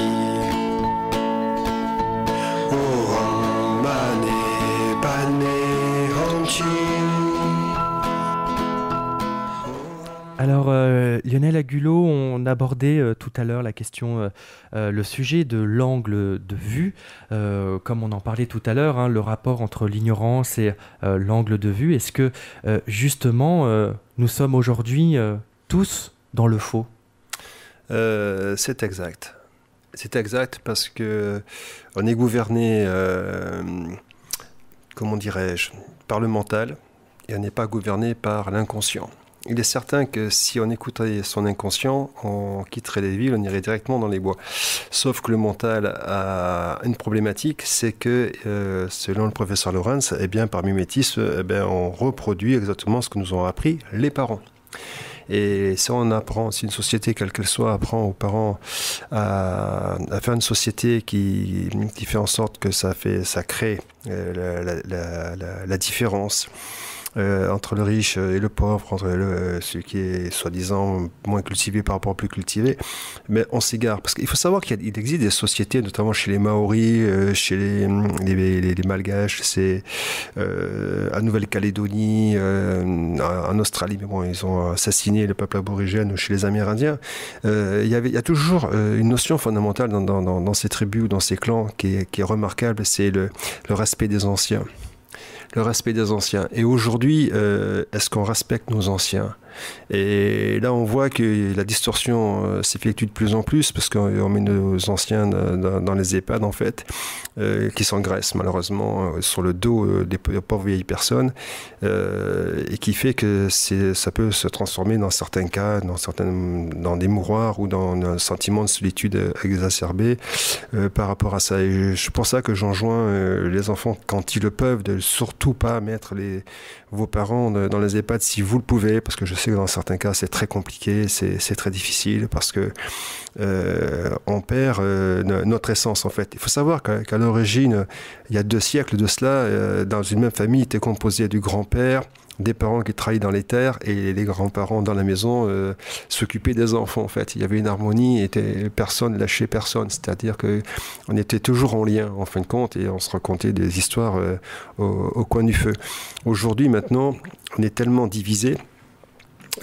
Om Mani Padme Hum. Alors, Lionel Agulot, on abordait tout à l'heure la question, le sujet de l'angle de vue. Comme on en parlait tout à l'heure, hein, le rapport entre l'ignorance et l'angle de vue. Est-ce que, justement, nous sommes aujourd'hui tous dans le faux ? C'est exact. C'est exact parce que on est gouverné, comment dirais-je, par le mental et on n'est pas gouverné par l'inconscient. Il est certain que si on écoutait son inconscient, on quitterait les villes, on irait directement dans les bois. Sauf que le mental a une problématique, c'est que, selon le professeur Lawrence, eh bien, par mimétisme, on reproduit exactement ce que nous ont appris les parents. Et si on apprend, si une société, quelle qu'elle soit, apprend aux parents à faire une société qui fait en sorte que ça crée la différence, entre le riche et le pauvre, entre celui qui est soi-disant moins cultivé par rapport au plus cultivé, mais on s'égare. Parce qu'il faut savoir qu'il existe des sociétés, notamment chez les Maoris, chez les Malgaches, en Nouvelle-Calédonie, en Australie, mais bon, ils ont assassiné le peuple aborigène, ou chez les Amérindiens. Il y a toujours une notion fondamentale dans ces tribus ou dans ces clans qui est remarquable, c'est le respect des anciens. Le respect des anciens. Et aujourd'hui, est-ce qu'on respecte nos anciens ? Et là, on voit que la distorsion s'effectue de plus en plus parce qu'on met nos anciens dans les EHPAD, en fait, qui s'engraissent malheureusement sur le dos des pauvres vieilles personnes et qui fait que ça peut se transformer dans certains cas, dans des mouroirs ou dans un sentiment de solitude exacerbé par rapport à ça. Et c'est pour ça que j'enjoins les enfants, quand ils le peuvent, de surtout pas mettre vos parents dans les EHPAD si vous le pouvez, parce que je sais que dans certains cas c'est très compliqué, c'est très difficile parce que on perd notre essence en fait. Il faut savoir qu'à l'origine, il y a 2 siècles de cela, dans une même famille était composée du grand-père, des parents qui travaillaient dans les terres et les grands-parents dans la maison s'occupaient des enfants en fait. Il y avait une harmonie et personne lâchait personne, c'est-à-dire qu'on était toujours en lien en fin de compte et on se racontait des histoires au coin du feu. Aujourd'hui maintenant, on est tellement divisés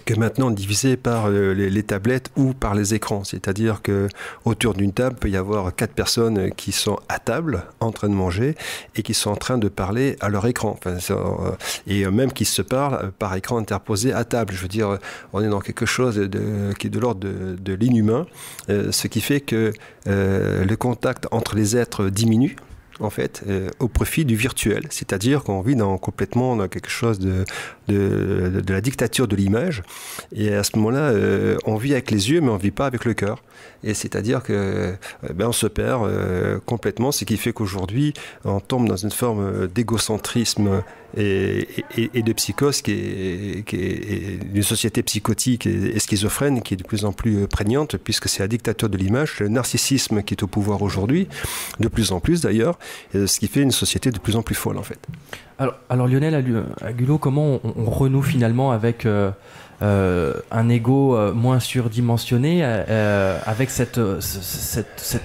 que maintenant divisé par les tablettes ou par les écrans. C'est-à-dire qu'autour d'une table, il peut y avoir 4 personnes qui sont à table, en train de manger, et qui sont en train de parler à leur écran. Et même qui se parlent par écran interposé à table. Je veux dire, on est dans quelque chose qui est de l'ordre de l'inhumain, ce qui fait que le contact entre les êtres diminue, en fait, au profit du virtuel. C'est-à-dire qu'on vit complètement dans quelque chose de la dictature de l'image. Et à ce moment-là, on vit avec les yeux, mais on ne vit pas avec le cœur. Et c'est-à-dire que on se perd complètement, ce qui fait qu'aujourd'hui, on tombe dans une forme d'égocentrisme et de psychose qui est d'une société psychotique et schizophrène qui est de plus en plus prégnante, puisque c'est la dictature de l'image, le narcissisme qui est au pouvoir aujourd'hui, de plus en plus d'ailleurs, ce qui fait une société de plus en plus folle en fait. Alors Lionel Agulot, comment on renoue finalement avec un ego moins surdimensionné, avec cet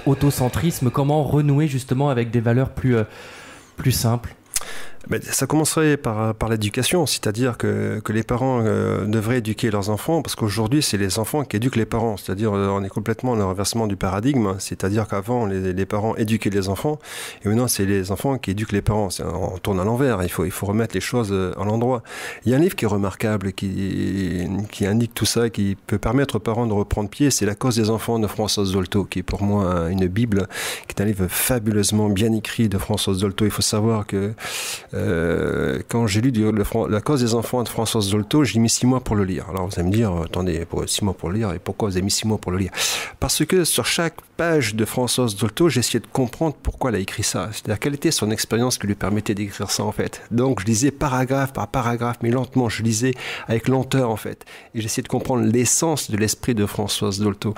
autocentrisme, comment renouer justement avec des valeurs plus simples? Ça commencerait par l'éducation, c'est-à-dire que les parents devraient éduquer leurs enfants, parce qu'aujourd'hui, c'est les enfants qui éduquent les parents. C'est-à-dire on est complètement dans le renversement du paradigme, c'est-à-dire qu'avant, les parents éduquaient les enfants, et maintenant, c'est les enfants qui éduquent les parents. On tourne à l'envers, il faut remettre les choses à l'endroit. Il y a un livre qui est remarquable, qui indique tout ça, qui peut permettre aux parents de reprendre pied, c'est La cause des enfants de Françoise Dolto, qui est pour moi une bible, qui est un livre fabuleusement bien écrit de Françoise Dolto. Il faut savoir que quand j'ai lu La cause des enfants de Françoise Dolto, j'ai mis 6 mois pour le lire. Alors vous allez me dire, attendez, 6 mois pour le lire, et pourquoi vous avez mis 6 mois pour le lire? Parce que sur chaque page de Françoise Dolto, j'ai essayé de comprendre pourquoi elle a écrit ça. C'est-à-dire quelle était son expérience qui lui permettait d'écrire ça en fait. Donc je lisais paragraphe par paragraphe, mais lentement, je lisais avec lenteur en fait. Et j'essayais de comprendre l'essence de l'esprit de Françoise Dolto.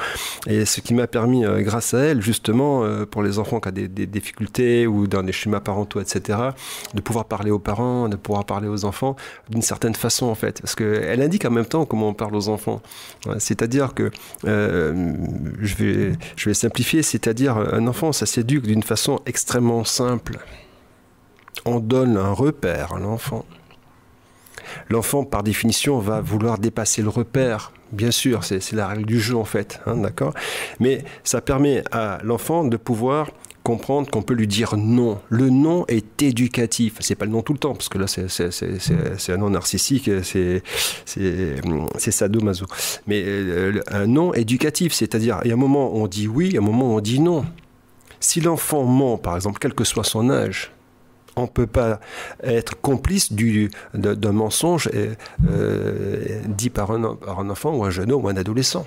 Et ce qui m'a permis, grâce à elle, justement, pour les enfants qui ont des difficultés ou dans des schémas parentaux, etc., de pouvoir parler aux parents, de pouvoir parler aux enfants d'une certaine façon en fait, parce qu'elle indique en même temps comment on parle aux enfants. C'est-à-dire que je vais simplifier, c'est-à-dire un enfant, ça s'éduque d'une façon extrêmement simple. On donne un repère à l'enfant. L'enfant, par définition, va vouloir dépasser le repère. Bien sûr, c'est la règle du jeu en fait, d'accord. Mais ça permet à l'enfant de pouvoir comprendre qu'on peut lui dire non. Le non est éducatif. C'est pas le non tout le temps, parce que là, c'est un non narcissique, c'est sadomaso. Mais un non éducatif, c'est-à-dire, il y a un moment où on dit oui, il y a un moment où on dit non. Si l'enfant ment, par exemple, quel que soit son âge, on ne peut pas être complice d'un mensonge dit par un enfant ou un jeune homme ou un adolescent.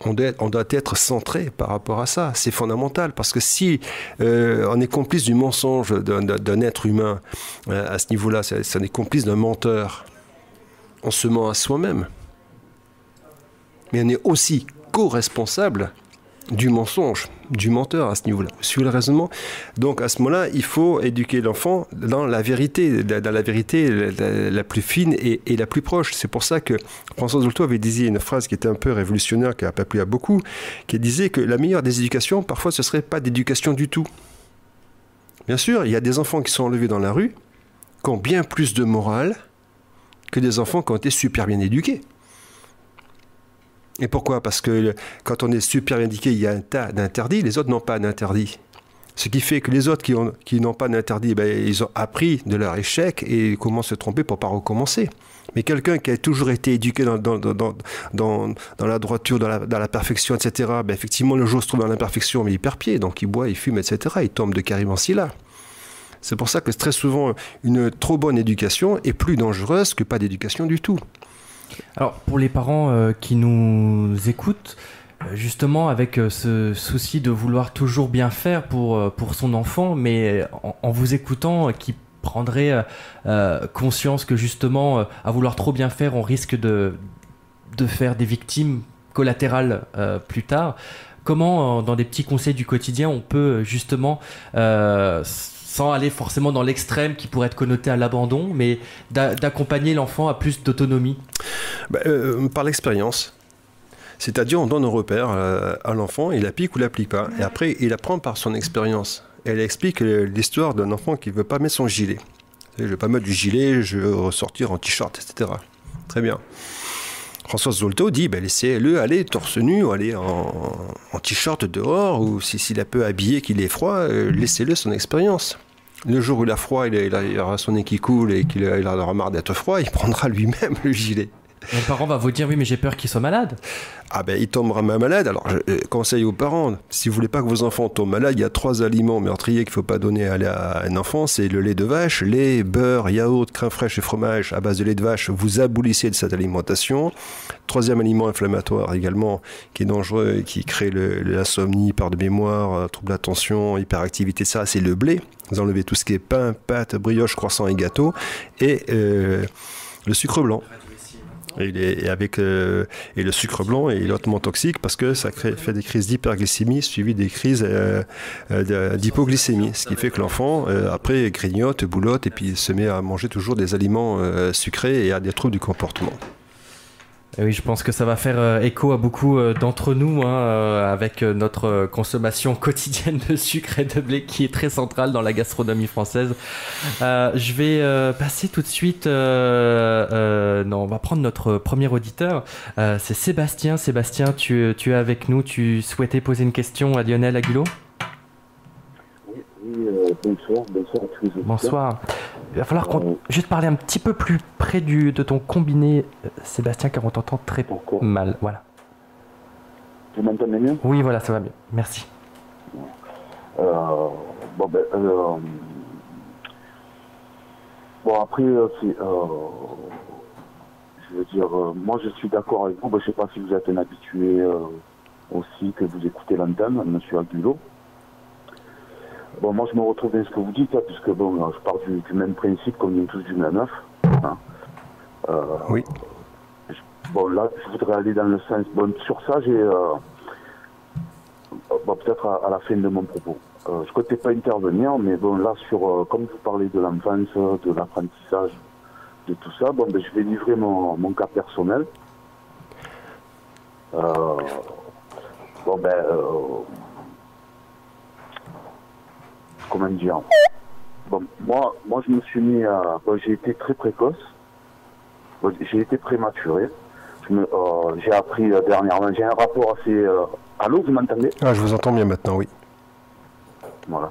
On doit être centré par rapport à ça. C'est fondamental, parce que si on est complice du mensonge d'un être humain à ce niveau-là, si on est complice d'un menteur, on se ment à soi-même. Mais on est aussi co-responsable du mensonge, du menteur à ce niveau-là. Vous suivez le raisonnement? Donc à ce moment-là, il faut éduquer l'enfant dans la vérité, la plus fine et la plus proche. C'est pour ça que François Dolto avait dit une phrase qui était un peu révolutionnaire, qui n'a pas plu à beaucoup, qui disait que la meilleure des éducations, parfois, ce ne serait pas d'éducation du tout. Bien sûr, il y a des enfants qui sont enlevés dans la rue, qui ont bien plus de morale que des enfants qui ont été super bien éduqués. Et pourquoi? Parce que quand on est super indiqué, il y a un tas d'interdits, les autres n'ont pas d'interdits. Ce qui fait que les autres qui n'ont pas d'interdits, ils ont appris de leur échec et comment se tromper pour ne pas recommencer. Mais quelqu'un qui a toujours été éduqué dans la droiture, dans la perfection, etc., effectivement, le jour où se trouve dans l'imperfection, mais il perd pied, donc il boit, il fume, etc., il tombe de Carimansi-là. C'est pour ça que très souvent, une trop bonne éducation est plus dangereuse que pas d'éducation du tout. Alors, pour les parents qui nous écoutent, justement avec ce souci de vouloir toujours bien faire pour son enfant, mais en vous écoutant, qui prendrait conscience que justement, à vouloir trop bien faire, on risque de faire des victimes collatérales plus tard. Comment, dans des petits conseils du quotidien, on peut justement... sans aller forcément dans l'extrême qui pourrait être connoté à l'abandon, mais d'accompagner l'enfant à plus d'autonomie? Par l'expérience. C'est-à-dire, on donne un repère à l'enfant, il l'applique ou ne l'applique pas. Et après, il apprend par son expérience. Elle explique l'histoire d'un enfant qui ne veut pas mettre son gilet. Je ne vais pas mettre du gilet, je veux ressortir en t-shirt, etc. Très bien. Françoise Dolto dit laissez-le aller torse nu, ou aller en t-shirt dehors, ou s'il a peu habillé, qu'il est froid, laissez-le son expérience. Le jour où il a froid, il aura son nez qui coule et qu'il aura marre d'être froid, il prendra lui-même le gilet. Le parent va vous dire oui mais j'ai peur qu'il soit malade. Ah il tombera malade. Alors je conseille aux parents, si vous voulez pas que vos enfants tombent malades, il y a 3 aliments meurtriers qu'il faut pas donner à un enfant, c'est le lait de vache, lait, beurre, yaourt, crème fraîche et fromage à base de lait de vache. Vous abolissez de cette alimentation. 3e aliment inflammatoire également qui est dangereux et qui crée l'insomnie, perte de mémoire, trouble d'attention, hyperactivité, ça c'est le blé. Vous enlevez tout ce qui est pain, pâtes, brioche, croissant et gâteau, et le sucre blanc. Et le sucre blanc est hautement toxique parce que ça fait des crises d'hyperglycémie suivies des crises d'hypoglycémie, ce qui fait que l'enfant après grignote, boulotte et puis se met à manger toujours des aliments sucrés et a des troubles du comportement. Et oui, je pense que ça va faire écho à beaucoup d'entre nous, avec notre consommation quotidienne de sucre et de blé qui est très centrale dans la gastronomie française. Je vais passer tout de suite... on va prendre notre premier auditeur. C'est Sébastien. Sébastien, tu es avec nous. Tu souhaitais poser une question à Lionel Agulot ? Oui, bonsoir à tous les auditeurs. Bonsoir. Il va falloir juste parler un petit peu plus près de ton combiné, Sébastien, car on t'entend très mal. Voilà. Vous m'entendez mieux ? Oui, voilà, ça va bien. Merci. Bon, après, je veux dire, moi je suis d'accord avec vous. Je ne sais pas si vous êtes un habitué aussi, que vous écoutez l'antenne, monsieur Agulot. Bon, moi je me retrouve dans ce que vous dites, puisque je pars du même principe, qu'on vient tous du même œuf. Oui. Là, je voudrais aller dans le sens... sur ça, j'ai... peut-être à la fin de mon propos. Je ne comptais pas intervenir, mais là, comme vous parlez de l'enfance, de l'apprentissage, de tout ça, je vais livrer mon cas personnel. Comment dire ? Moi, je me suis mis à... j'ai été très précoce. J'ai été prématuré. J'ai appris dernièrement... J'ai un rapport assez... Allô, vous m'entendez ? Ah, je vous entends bien maintenant, oui. Voilà.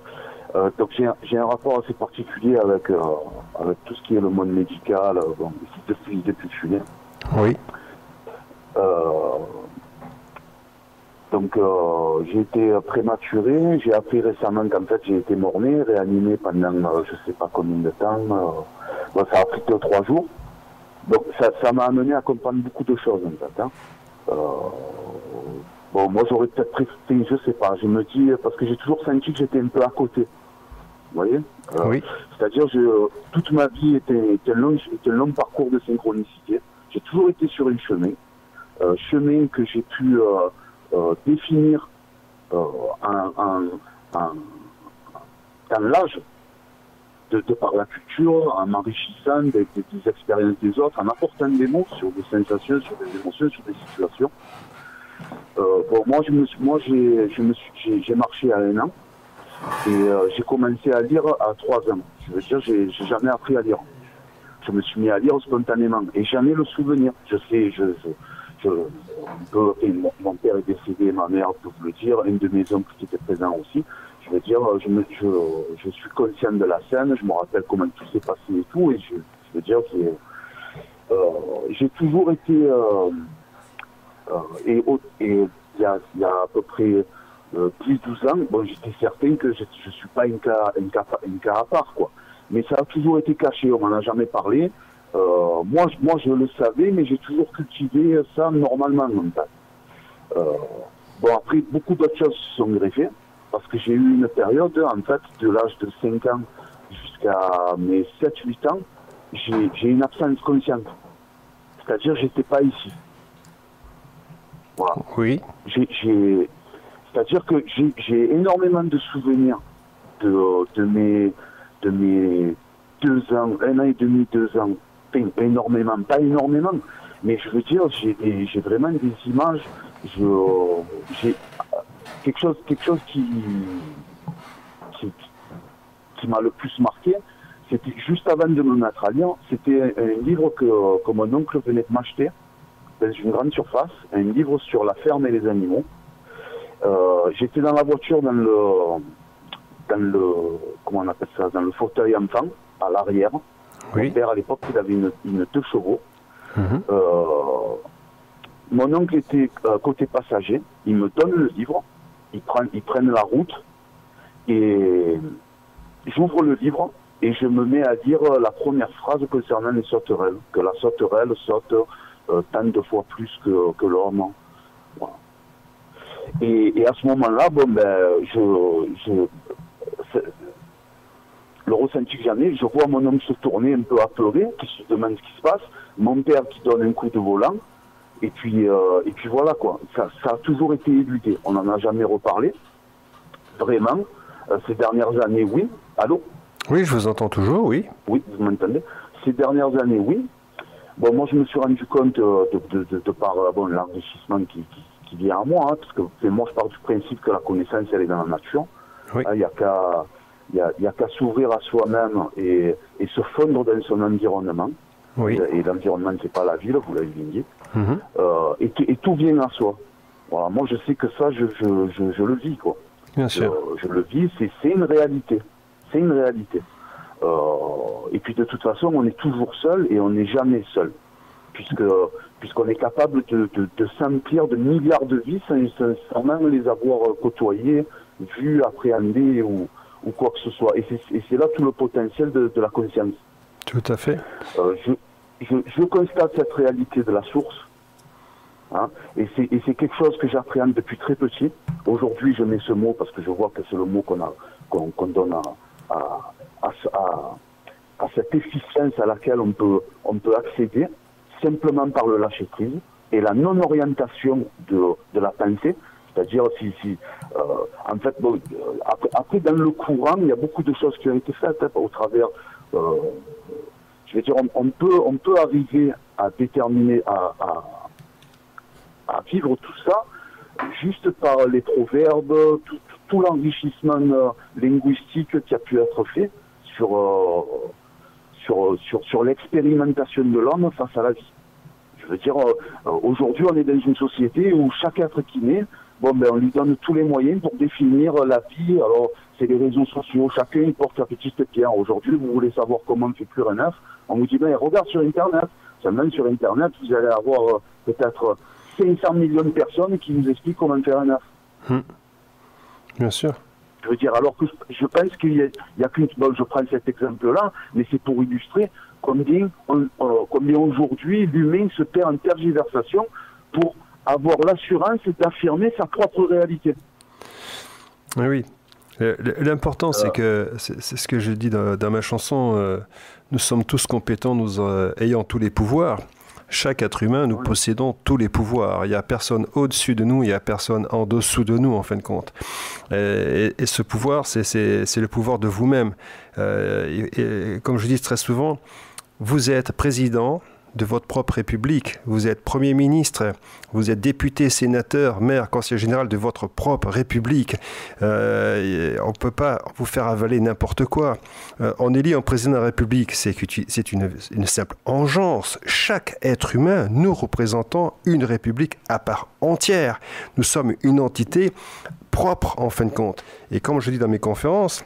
Donc j'ai un rapport assez particulier avec tout ce qui est le monde médical, depuis que je suis né. Oui. Donc j'ai été prématuré, j'ai appris récemment qu'en fait j'ai été mort-né, réanimé pendant je sais pas combien de temps, ça a pris que 3 jours. Donc ça m'a amené à comprendre beaucoup de choses en fait. Moi j'aurais peut-être préféré, je sais pas, je me dis, parce que j'ai toujours senti que j'étais un peu à côté. Vous voyez oui. C'est-à-dire toute ma vie était un long parcours de synchronicité. J'ai toujours été sur un chemin que j'ai pu définir dans l'âge, de par la culture, en m'enrichissant des expériences des autres, en apportant des mots sur des sensations, sur des émotions, sur des situations. J'ai marché à 1 an et j'ai commencé à lire à 3 ans. Je veux dire, j'ai jamais appris à lire. Je me suis mis à lire spontanément et j'en ai le souvenir. Mon père est décédé, ma mère peut vous le dire, un de mes oncles qui était présent aussi. Je veux dire, je suis conscient de la scène, je me rappelle comment tout s'est passé et tout, et je veux dire que j'ai toujours été et il y a à peu près 10-12 ans, j'étais certain que je ne suis pas un cas à part, quoi. Mais ça a toujours été caché, on m'en a jamais parlé. Moi, je le savais, mais j'ai toujours cultivé ça normalement, en fait. Après, beaucoup d'autres choses se sont greffées, parce que j'ai eu une période, en fait, de l'âge de 5 ans jusqu'à mes 7-8 ans, j'ai une absence consciente. C'est-à-dire, j'étais pas ici. Voilà. Oui. C'est-à-dire que j'ai énormément de souvenirs de mes 2 ans, 1 an et demi, 2 ans. Énormément, pas énormément, mais je veux dire, j'ai vraiment des images, j'ai quelque chose qui m'a le plus marqué, c'était juste avant de me mettre à lire, c'était un livre que mon oncle venait de m'acheter, dans une grande surface, un livre sur la ferme et les animaux. J'étais dans la voiture dans le comment on appelle ça, dans le fauteuil enfant, à l'arrière. Oui. Mon père, à l'époque, il avait une 2 chevaux. Mon oncle était côté passager. Il me donne le livre. Ils prennent la route. Et j'ouvre le livre et je me mets à dire la première phrase concernant les sauterelles. Que la sauterelle saute tant de fois plus que l'homme. Voilà. Et à ce moment-là, le ressenti que j'en ai, je vois mon homme se tourner un peu apeuré, qui se demande ce qui se passe, mon père qui donne un coup de volant, et puis voilà quoi. Ça a toujours été éludé. On n'en a jamais reparlé. Vraiment. Ces dernières années, oui. Allô? Oui, je vous entends toujours, oui. Oui, vous m'entendez? Ces dernières années, oui. Bon, moi, je me suis rendu compte de par l'enrichissement qui vient à moi, hein, parce que moi, je pars du principe que la connaissance, elle est dans la nature. Oui. Il n'y a qu'à s'ouvrir à soi-même et se fondre dans son environnement. Oui. Et l'environnement, c'est pas la ville, vous l'avez dit. Et tout vient à soi. Voilà, moi, je sais que ça, je le vis, quoi. Bien sûr. Je le vis, c'est une réalité. C'est une réalité. Et puis de toute façon, on est toujours seul et on n'est jamais seul. Puisqu'on est capable de s'emplir de milliards de vies sans même les avoir côtoyés, vus, appréhendés ou quoi que ce soit. Et c'est là tout le potentiel de la conscience. Tout à fait. Je constate cette réalité de la source. Hein, et c'est quelque chose que j'appréhende depuis très petit. Aujourd'hui, je mets ce mot parce que je vois que c'est le mot qu'on donne à cette efficience à laquelle on peut accéder simplement par le lâcher prise et la non-orientation de la pensée. C'est-à-dire, en fait, après, dans le courant, il y a beaucoup de choses qui ont été faites au travers. Je veux dire, on peut arriver à déterminer, à vivre tout ça juste par les proverbes, tout l'enrichissement linguistique qui a pu être fait sur l'expérimentation de l'homme face à la vie. Je veux dire, aujourd'hui, on est dans une société où chaque être qui naît, on lui donne tous les moyens pour définir la vie. Alors, c'est les réseaux sociaux, chacun il porte sa petite pierre. Aujourd'hui, vous voulez savoir comment on fait plus un œuf, on vous dit, regarde sur Internet. Seulement sur Internet, vous allez avoir peut-être 500 millions de personnes qui nous expliquent comment faire un œuf. Bien sûr. Je veux dire, alors que je pense qu'il y a qu'une... je prends cet exemple-là, mais c'est pour illustrer combien aujourd'hui l'humain se perd en tergiversation pour avoir l'assurance d'affirmer sa propre réalité. Oui. L'important, c'est que, c'est ce que je dis dans ma chanson, nous sommes tous compétents, nous ayant tous les pouvoirs. Chaque être humain, nous possédons tous les pouvoirs. Il n'y a personne au-dessus de nous, il n'y a personne en dessous de nous, en fin de compte. Et ce pouvoir, c'est le pouvoir de vous-même. Et comme je dis très souvent, vous êtes président de votre propre république, vous êtes Premier ministre, vous êtes député, sénateur, maire, conseiller général de votre propre république. On ne peut pas vous faire avaler n'importe quoi. On élit un président de la République, c'est une simple engeance. Chaque être humain, nous représentons une république à part entière. Nous sommes une entité propre en fin de compte. Et comme je dis dans mes conférences,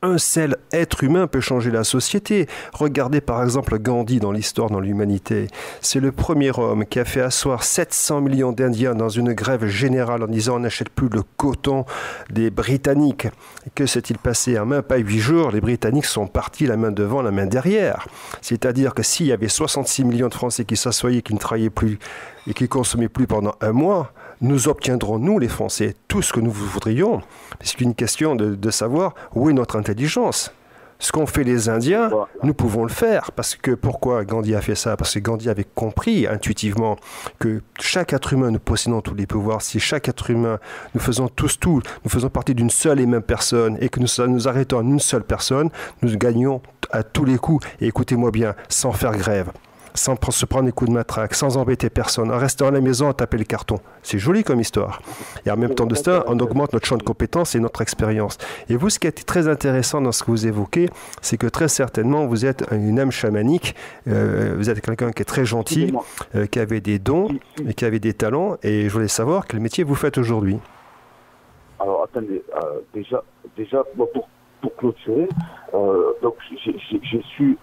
un seul être humain peut changer la société. Regardez par exemple Gandhi dans l'histoire, dans l'humanité. C'est le premier homme qui a fait asseoir 700 millions d'Indiens dans une grève générale en disant on n'achète plus le coton des Britanniques. Que s'est-il passé? En même pas 8 jours, les Britanniques sont partis la main devant, la main derrière. C'est-à-dire que s'il y avait 66 millions de Français qui s'assoyaient, qui ne travaillaient plus et qui ne consommaient plus pendant un mois, nous obtiendrons, nous les Français, tout ce que nous voudrions. C'est une question de savoir où est notre intelligence. Ce qu'ont fait les Indiens, nous pouvons le faire. Parce que pourquoi Gandhi a fait ça? Parce que Gandhi avait compris intuitivement que chaque être humain, nous possédons tous les pouvoirs. Si chaque être humain, nous faisons tous tout, nous faisons partie d'une seule et même personne et que nous arrêtons en une seule personne, nous gagnons à tous les coups. Et écoutez-moi bien, sans faire grève. sans se prendre des coups de matraque, sans embêter personne, en restant à la maison à taper le carton. C'est joli comme histoire. Et en même temps de ça, on augmente notre champ de compétences et notre expérience. Et vous, ce qui est très intéressant dans ce que vous évoquez, c'est que très certainement, vous êtes une âme chamanique, vous êtes quelqu'un qui est très gentil, qui avait des dons et qui avait des talents. Et je voulais savoir quel métier vous faites aujourd'hui. Alors, attendez, déjà bon, pour clôturer, donc j'ai su,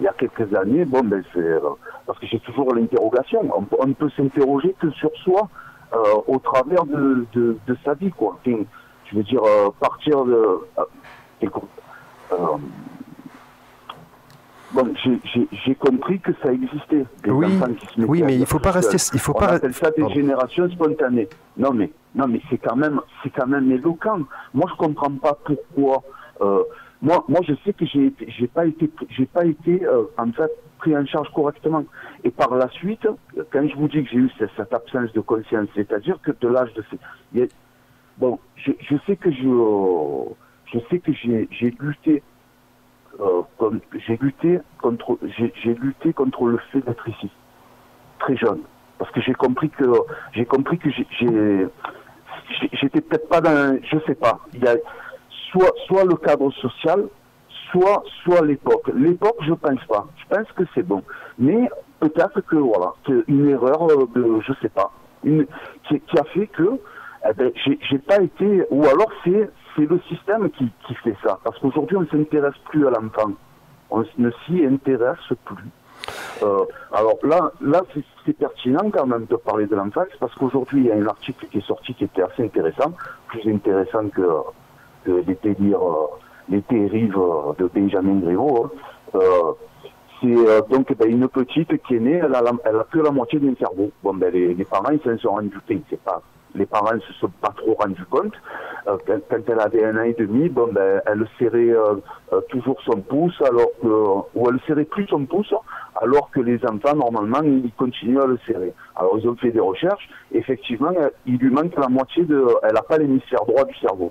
il y a quelques années, bon, ben c'est parce que j'ai toujours l'interrogation. On ne peut s'interroger que sur soi au travers de sa vie, quoi. Enfin, je veux dire, partir de... bon, j'ai compris que ça existait, des enfants qui se mettaient. Oui, mais il ne faut pas rester... On appelle ça des générations spontanées. Non, mais c'est quand même éloquent. Moi, je comprends pas pourquoi... Moi, je sais que j'ai pas été en fait pris en charge correctement. Et par la suite, quand je vous dis que j'ai eu cette absence de conscience, c'est-à-dire que de l'âge de bon, je sais que j'ai lutté contre le fait d'être ici, très jeune, parce que j'ai compris que j'étais peut-être pas dans, je sais pas, il y a soit le cadre social, soit l'époque. L'époque, je pense pas. Je pense que c'est bon. Mais peut-être que voilà, c'est une erreur de, je sais pas, qui a fait que j'ai pas été, ou alors c'est le système qui fait ça. Parce qu'aujourd'hui, on ne s'intéresse plus à l'enfant. On ne s'y intéresse plus. Alors là c'est pertinent quand même de parler de l'enfance, parce qu'aujourd'hui, il y a un article qui est sorti qui était assez intéressant, plus intéressant que les délires, les dérives de Benjamin Griveaux. C'est donc une petite qui est née, elle a que la moitié d'un cerveau. Bon, ben les parents ils s'en sont rendus compte, les parents ne se sont pas trop rendus compte. Quand elle avait 1 an et demi, bon ben elle serrait toujours son pouce, ou elle serrait plus son pouce, alors que les enfants normalement ils continuent à le serrer. Alors ils ont fait des recherches, effectivement il lui manque la moitié elle n'a pas l'hémisphère droit du cerveau.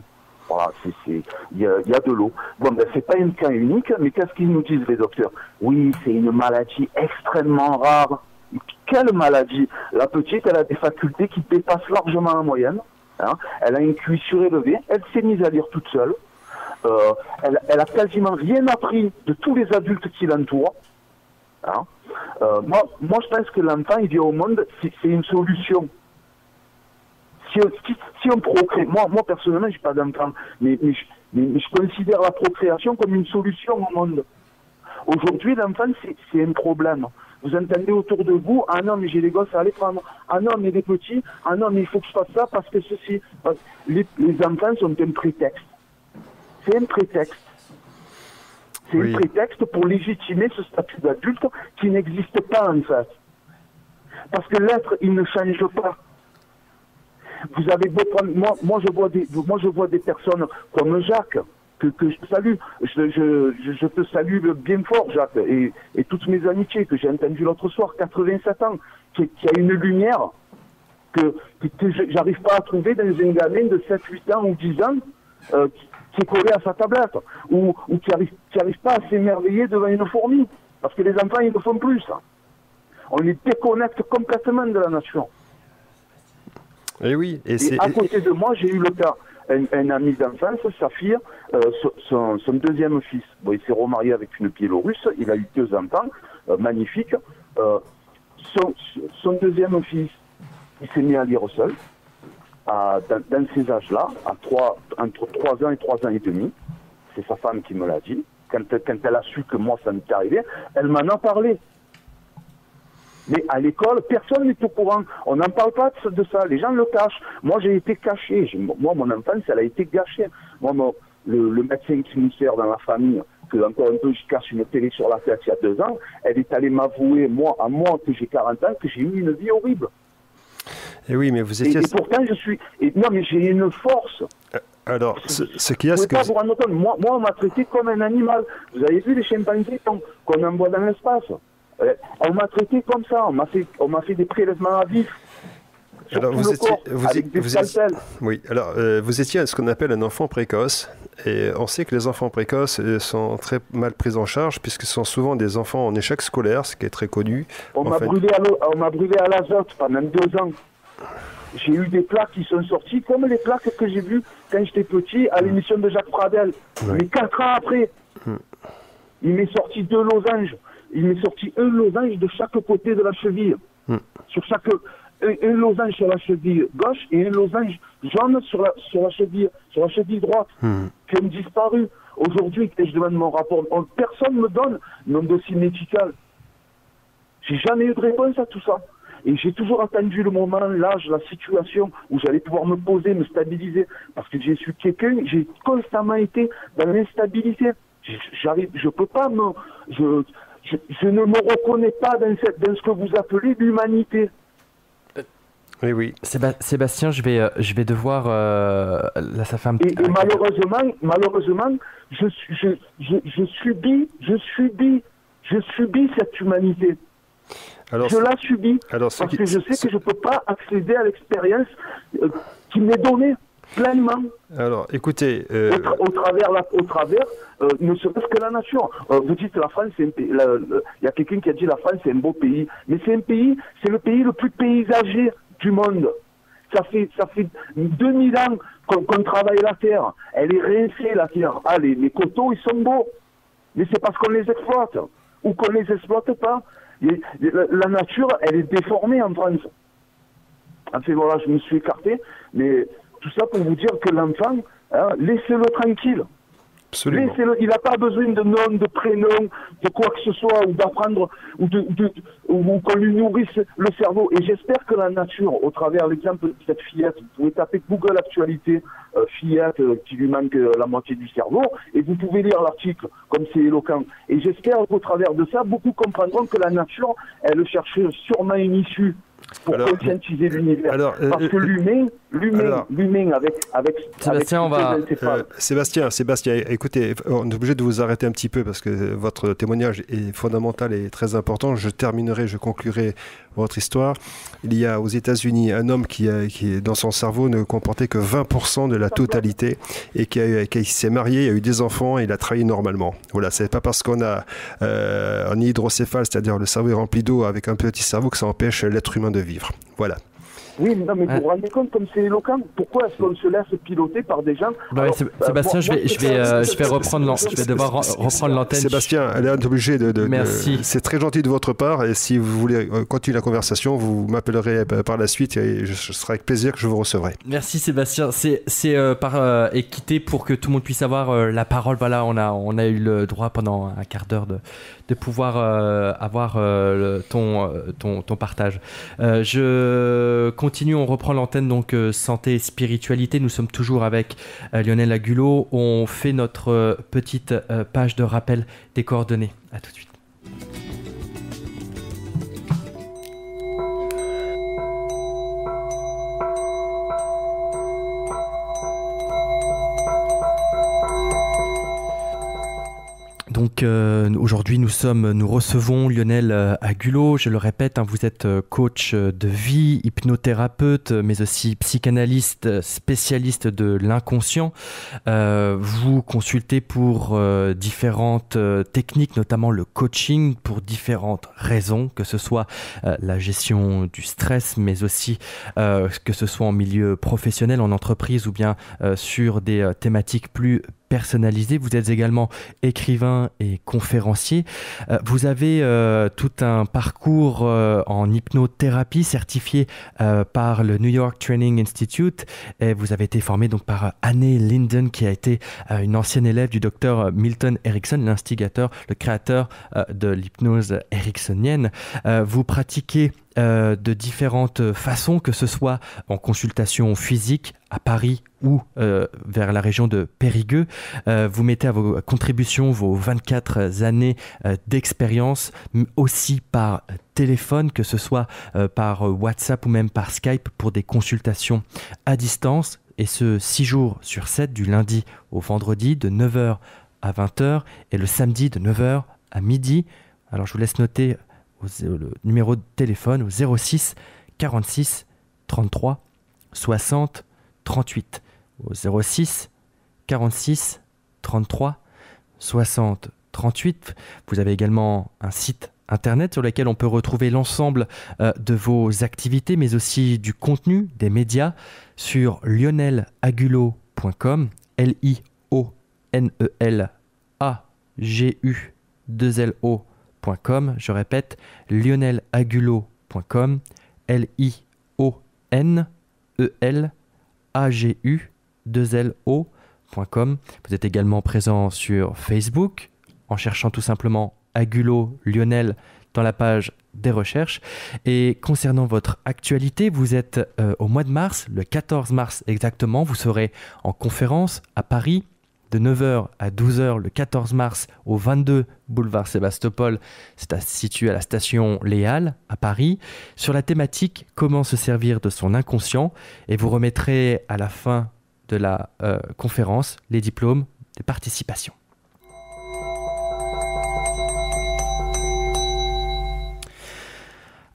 Voilà, il y a de l'eau. Bon, ben, c'est pas un cas unique, mais qu'est-ce qu'ils nous disent, les docteurs? Oui, c'est une maladie extrêmement rare. Quelle maladie? La petite, elle a des facultés qui dépassent largement la moyenne. Hein. Elle a un QI surélevé. Elle s'est mise à lire toute seule. Elle a quasiment rien appris de tous les adultes qui l'entourent. Hein. Moi, je pense que l'enfant, il vient au monde, c'est une solution. Si on procrée, moi personnellement, je n'ai pas d'enfant, mais je considère la procréation comme une solution au monde. Aujourd'hui, l'enfant, c'est un problème. Vous entendez autour de vous, ah non, mais j'ai les gosses à aller prendre, ah non, mais les petits, ah non, mais il faut que je fasse ça parce que ceci. Les enfants sont un prétexte. C'est un prétexte. C'est un prétexte pour légitimer ce statut d'adulte qui n'existe pas en fait. Parce que l'être, il ne change pas. Vous avez beau prendre, moi je vois des personnes comme Jacques que je salue. Je te salue bien fort, Jacques, et toutes mes amitiés que j'ai entendues l'autre soir, 87 ans, qui a une lumière que j'arrive pas à trouver dans un gamin de 7, 8 ans ou 10 ans qui est collé à sa tablette ou qui arrive pas à s'émerveiller devant une fourmi, parce que les enfants ils ne font plus ça. On les déconnecte complètement de la nature. Et oui, et à côté de moi, j'ai eu le cas, un ami d'enfance, sa fille, son deuxième fils. Bon, il s'est remarié avec une Biélorusse, il a eu 2 enfants, magnifiques. Son deuxième fils, il s'est mis à lire seul, dans ces âges-là, entre 3 ans et 3 ans et demi. C'est sa femme qui me l'a dit. Quand elle a su que moi, ça m'était arrivé, elle m'en a parlé. Mais à l'école, personne n'est au courant. On n'en parle pas de ça. Les gens le cachent. Moi, j'ai été caché. Moi, mon enfance, elle a été gâchée. Moi, le médecin qui nous sert dans la famille, que encore un peu, je cache une télé sur la tête il y a 2 ans, elle est allée m'avouer, moi, que j'ai 40 ans, que j'ai eu une vie horrible. Et oui, mais vous étiez... Et pourtant, non, mais j'ai une force. Alors, ce qu'il y a, c'est que... Vous rendre compte. Moi, on m'a traité comme un animal. Vous avez vu les chimpanzés qu'on envoie dans l'espace? On m'a traité comme ça, on m'a fait des prélèvements à vif. Alors vous étiez ce qu'on appelle un enfant précoce, Et on sait que les enfants précoces sont très mal pris en charge puisque ce sont souvent des enfants en échec scolaire, ce qui est très connu. On m'a brûlé à l'azote pendant 2 ans. J'ai eu des plaques qui sont sorties comme les plaques que j'ai vues quand j'étais petit à l'émission de Jacques Pradel. Ouais. Mais 4 ans après, il m'est sorti 2 losanges. Il m'est sorti un losange de chaque côté de la cheville. Sur chaque... Un losange sur la cheville gauche et un losange jaune sur la cheville droite, qui ont disparu. Aujourd'hui, je demande mon rapport. Personne ne me donne mon dossier médical. J'ai jamais eu de réponse à tout ça. Et j'ai toujours attendu le moment, l'âge, la situation où j'allais pouvoir me poser, me stabiliser. Parce que j'ai constamment été dans l'instabilité. Je peux pas je ne me reconnais pas dans ce que vous appelez l'humanité. Oui. Sébastien, je vais devoir... là, ça fait un petit... Et malheureusement, je subis cette humanité. Alors, je la subis parce que je sais que je ne peux pas accéder à l'expérience qui m'est donnée pleinement. Alors, écoutez... Au travers, ne serait-ce que la nature. Vous dites la France, c'est un pays... Il y a quelqu'un qui a dit la France, c'est un beau pays. Mais c'est le pays le plus paysager du monde. Ça fait 2000 ans qu'on travaille la terre. Elle est rincée, la terre. Ah, les coteaux, ils sont beaux. Mais c'est parce qu'on les exploite. Ou qu'on les exploite pas. La nature, elle est déformée en France. Enfin voilà, je me suis écarté. Mais tout ça pour vous dire que l'enfant, laissez-le tranquille. Absolument. Laissez-le, il n'a pas besoin de nom, de prénom, de quoi que ce soit, ou d'apprendre, ou qu'on lui nourrisse le cerveau. Et j'espère que la nature, au travers l'exemple de cette fillette, vous pouvez taper Google Actualité, fillette qui lui manque la moitié du cerveau, et vous pouvez lire l'article, comme c'est éloquent. Et j'espère qu'au travers de ça, beaucoup comprendront que la nature, elle cherche sûrement une issue pour conscientiser l'univers. Parce que l'humain avec Sébastien, Sébastien, écoutez, on est obligé de vous arrêter un petit peu parce que votre témoignage est fondamental et très important. Je conclurai votre histoire. Il y a aux États-Unis un homme qui dans son cerveau ne comportait que 20% de la totalité et qui s'est marié, a eu des enfants et il a travaillé normalement. Voilà, c'est pas parce qu'on a un hydrocéphale, c'est-à-dire le cerveau est rempli d'eau avec un petit cerveau que ça empêche l'être humain de vivre. Voilà. Oui, non, mais vous vous rendez compte comme c'est éloquent. Pourquoi est-ce qu'on se laisse piloter par des gens? Sébastien, je vais devoir reprendre l'antenne. Sébastien, elle est obligée de... Merci. C'est très gentil de votre part et si vous voulez continuer la conversation, vous m'appellerez par la suite et je serai avec plaisir que je vous recevrai. Merci Sébastien. C'est par équité pour que tout le monde puisse avoir la parole. Voilà, on a eu le droit pendant un quart d'heure de pouvoir avoir ton partage. Je continue, on reprend l'antenne donc santé et spiritualité. Nous sommes toujours avec Lionel Agulot. On fait notre petite page de rappel des coordonnées. À tout de suite. Donc aujourd'hui nous recevons Lionel Agulot, je le répète, vous êtes coach de vie, hypnothérapeute, mais aussi psychanalyste, spécialiste de l'inconscient. Vous consultez pour différentes techniques, notamment le coaching, pour différentes raisons, que ce soit la gestion du stress, mais aussi que ce soit en milieu professionnel, en entreprise ou bien sur des thématiques plus personnalisé. Vous êtes également écrivain et conférencier. Vous avez tout un parcours en hypnothérapie certifié par le New York Training Institute et vous avez été formé donc par Anne Linden qui a été une ancienne élève du docteur Milton Erickson, l'instigateur, le créateur de l'hypnose ericksonienne. Vous pratiquez de différentes façons, que ce soit en consultation physique à Paris ou vers la région de Périgueux. Vous mettez à vos contributions vos 24 années d'expérience, aussi par téléphone, que ce soit par WhatsApp ou même par Skype pour des consultations à distance, et ce 6 jours sur 7, du lundi au vendredi, de 9h à 20h, et le samedi de 9h à midi. Alors je vous laisse noter le numéro de téléphone au 06 46 33 60 38, au 06 46 33 60 38. Vous avez également un site internet sur lequel on peut retrouver l'ensemble de vos activités, mais aussi du contenu, des médias, sur lionelagulo.com, LIONELAGU2LO.com. Je répète, lionelagulo.com, LIONELAGU2LO.com. Vous êtes également présent sur Facebook en cherchant tout simplement Agulo Lionel dans la page des recherches. Et concernant votre actualité, vous êtes au mois de mars, le 14 mars exactement, vous serez en conférence à Paris de 9h à 12h le 14 mars au 22 boulevard Sébastopol. C'est situé à la station Les Halles à Paris, sur la thématique comment se servir de son inconscient, et vous remettrez à la fin de la conférence les diplômes de participation.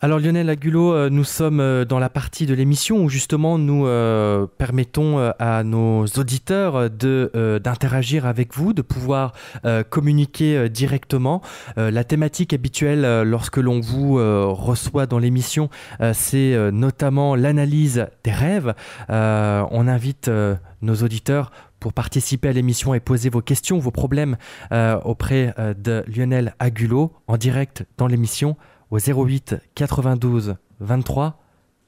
Alors Lionel Agulo, nous sommes dans la partie de l'émission où justement nous permettons à nos auditeurs d'interagir avec vous, de pouvoir communiquer directement. La thématique habituelle lorsque l'on vous reçoit dans l'émission, c'est notamment l'analyse des rêves. On invite nos auditeurs pour participer à l'émission et poser vos questions, vos problèmes auprès de Lionel Agulo en direct dans l'émission au 08 92 23